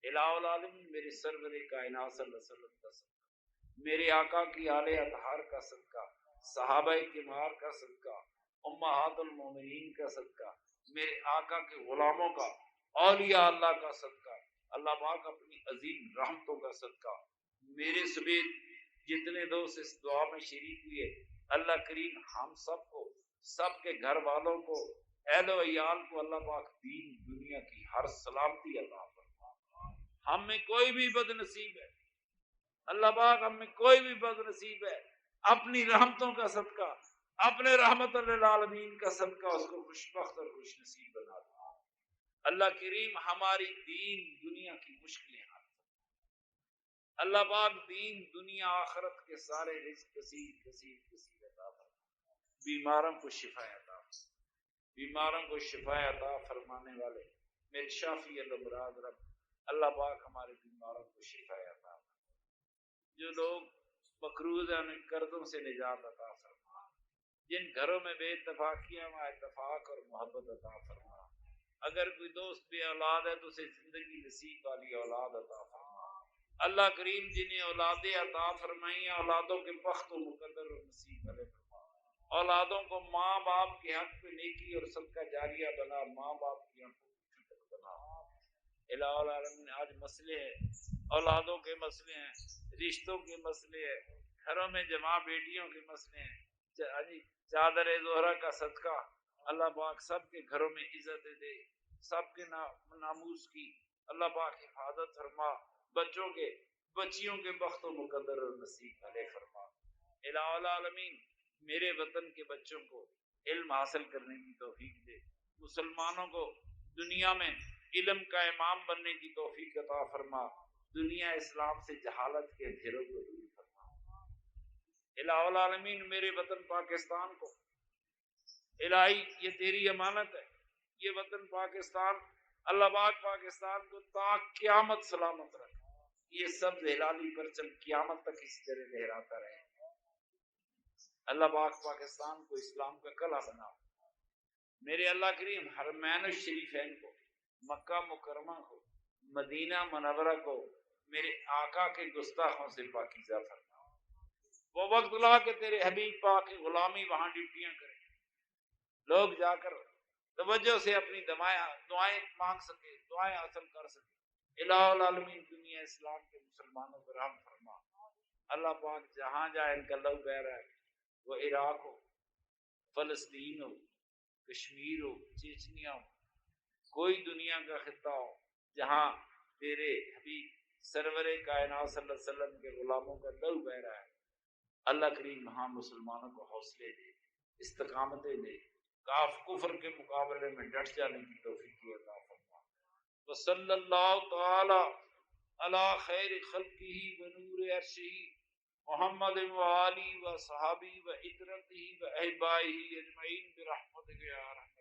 الہ العالمین میرے سرور کائنات صلی اللہ علیہ وسلم کا صدقہ، میرے آقا کی آل اطہار کا صدقہ، صحابہ کرام کا صدقہ، امہات المومنین کا صدقہ، میرے آقا کے غلاموں کا، اولیاء اللہ کا صدقہ، اللہ پاک اپنی عظیم رحمتوں کا صدقہ، میرے سمیت جتنے دوست اس دعا میں شریک ہوئے، اللہ کریم ہم سب کو، سب کے گھر والوں کو، اہل و عیال کو اللہ پاک دین دنیا کی ہر سلامتی عطا فرما۔ ہم میں کوئی بھی بد نصیب ہے، اللہ پاک ہم میں کوئی بھی بد نصیب ہے، اپنی رحمتوں کا صدقہ، اپنے رحمت للعالمین کا صدقہ اس کو خوش بخت اور خوش نصیب بنا دو۔ اللہ کریم ہماری دین دنیا کی مشکلیں حل فرما، اللہ پاک دین دنیا آخرت کے سارے رزق کثیر عطا فرما، بیماروں کو شفا عطا فرما، بیماروں کو شفا عطا فرمانے والے میرے شافی الامراض رب، اللہ پاک ہمارے بیماروں کو شفا عطا فرما، جو لوگ مقروض ہیں ان قرضوں سے نجات عطا فرما، جن گھروں میں بے اتفاقیاں وہاں اتفاق اور محبت عطا فرما، اگر کوئی دوست بے اولاد ہے تو اسے زندگی نصیب والی اولاد عطا فرما۔ اللہ کریم جنہیں اولادیں عطا فرمائی ہیں، اولادوں کے بخت و مقدر و نصیب والے فرما، اولادوں کو ماں باپ کے حق پہ نیکی اور صدقہ جاریہ بنا، ماں باپ کی آنکھوں کی ٹھنڈک بنا۔ الہ العالمین آج مسئلے ہیں، اولادوں کے مسئلے ہیں، رشتوں کے مسئلے ہیں، گھروں میں جمع بیٹیوں کے مسئلے ہیں، چادر زہرا کا صدقہ اللہ پاک سب کے گھروں میں عزت دے، سب کے ناموس کی اللہ پاک حفاظت فرما، بچیوں کے بخت و مقدر اور نصیب علیہ فرما۔ الہ العالمین میرے وطن کے بچوں کو علم حاصل کرنے کی توفیق دے، مسلمانوں کو دنیا میں علم کا امام بننے کی توفیق عطا فرما، دنیا اسلام سے جہالت کے اندھیروں کو دور فرما۔ الہ العالمین میرے وطن پاکستان کو، الہی یہ تیری امانت ہے، یہ وطن پاکستان، اللہ پاک پاکستان کو تا قیامت سلامت رکھ، یہ سب ہلالی پرچم قیامت تک اسی طرح لہراتا رہے۔ اللہ پاک پاکستان کو اسلام کا قلعہ بنا، میرے اللہ کریم حرمین الشریفین کو، مکہ مکرمہ کو، مدینہ منورہ کو میرے آقا کے گستاخوں سے پاکیزہ فرما۔ وہ وقت لا کہ تیرے حبیب پاک کی غلامی وہاں ڈیوٹیاں کریں، لوگ جا کر توجہ سے اپنی دعائیں مانگ سکے، دعائیں حاصل کر سکے۔ الہ العالمین دنیا اسلام کے مسلمانوں پر رحم فرما۔ اللہ پاک جہاں جہاں ان کا لہو بہہ رہا ہے، وہ عراق ہو، فلسطین ہو، کشمیر ہو، چیچنیا ہو، کوئی دنیا کا خطہ ہو جہاں تیرے حبیب سرور کائنات صلی اللہ علیہ وسلم کے غلاموں کا لہو بہہ رہا ہے، اللہ کریم ہاں مسلمانوں کو حوصلے دے، استقامتیں دے، کاف کفر کے مقابلے میں ڈٹ جانے کی توفیق عطا فرما۔ وصلی اللہ تعالی علی خیر خلقہ ونور عرشہ محمد و آلہ و صحابہ و عترتہ و احبائہ اجمعین برحمتک یا ارحم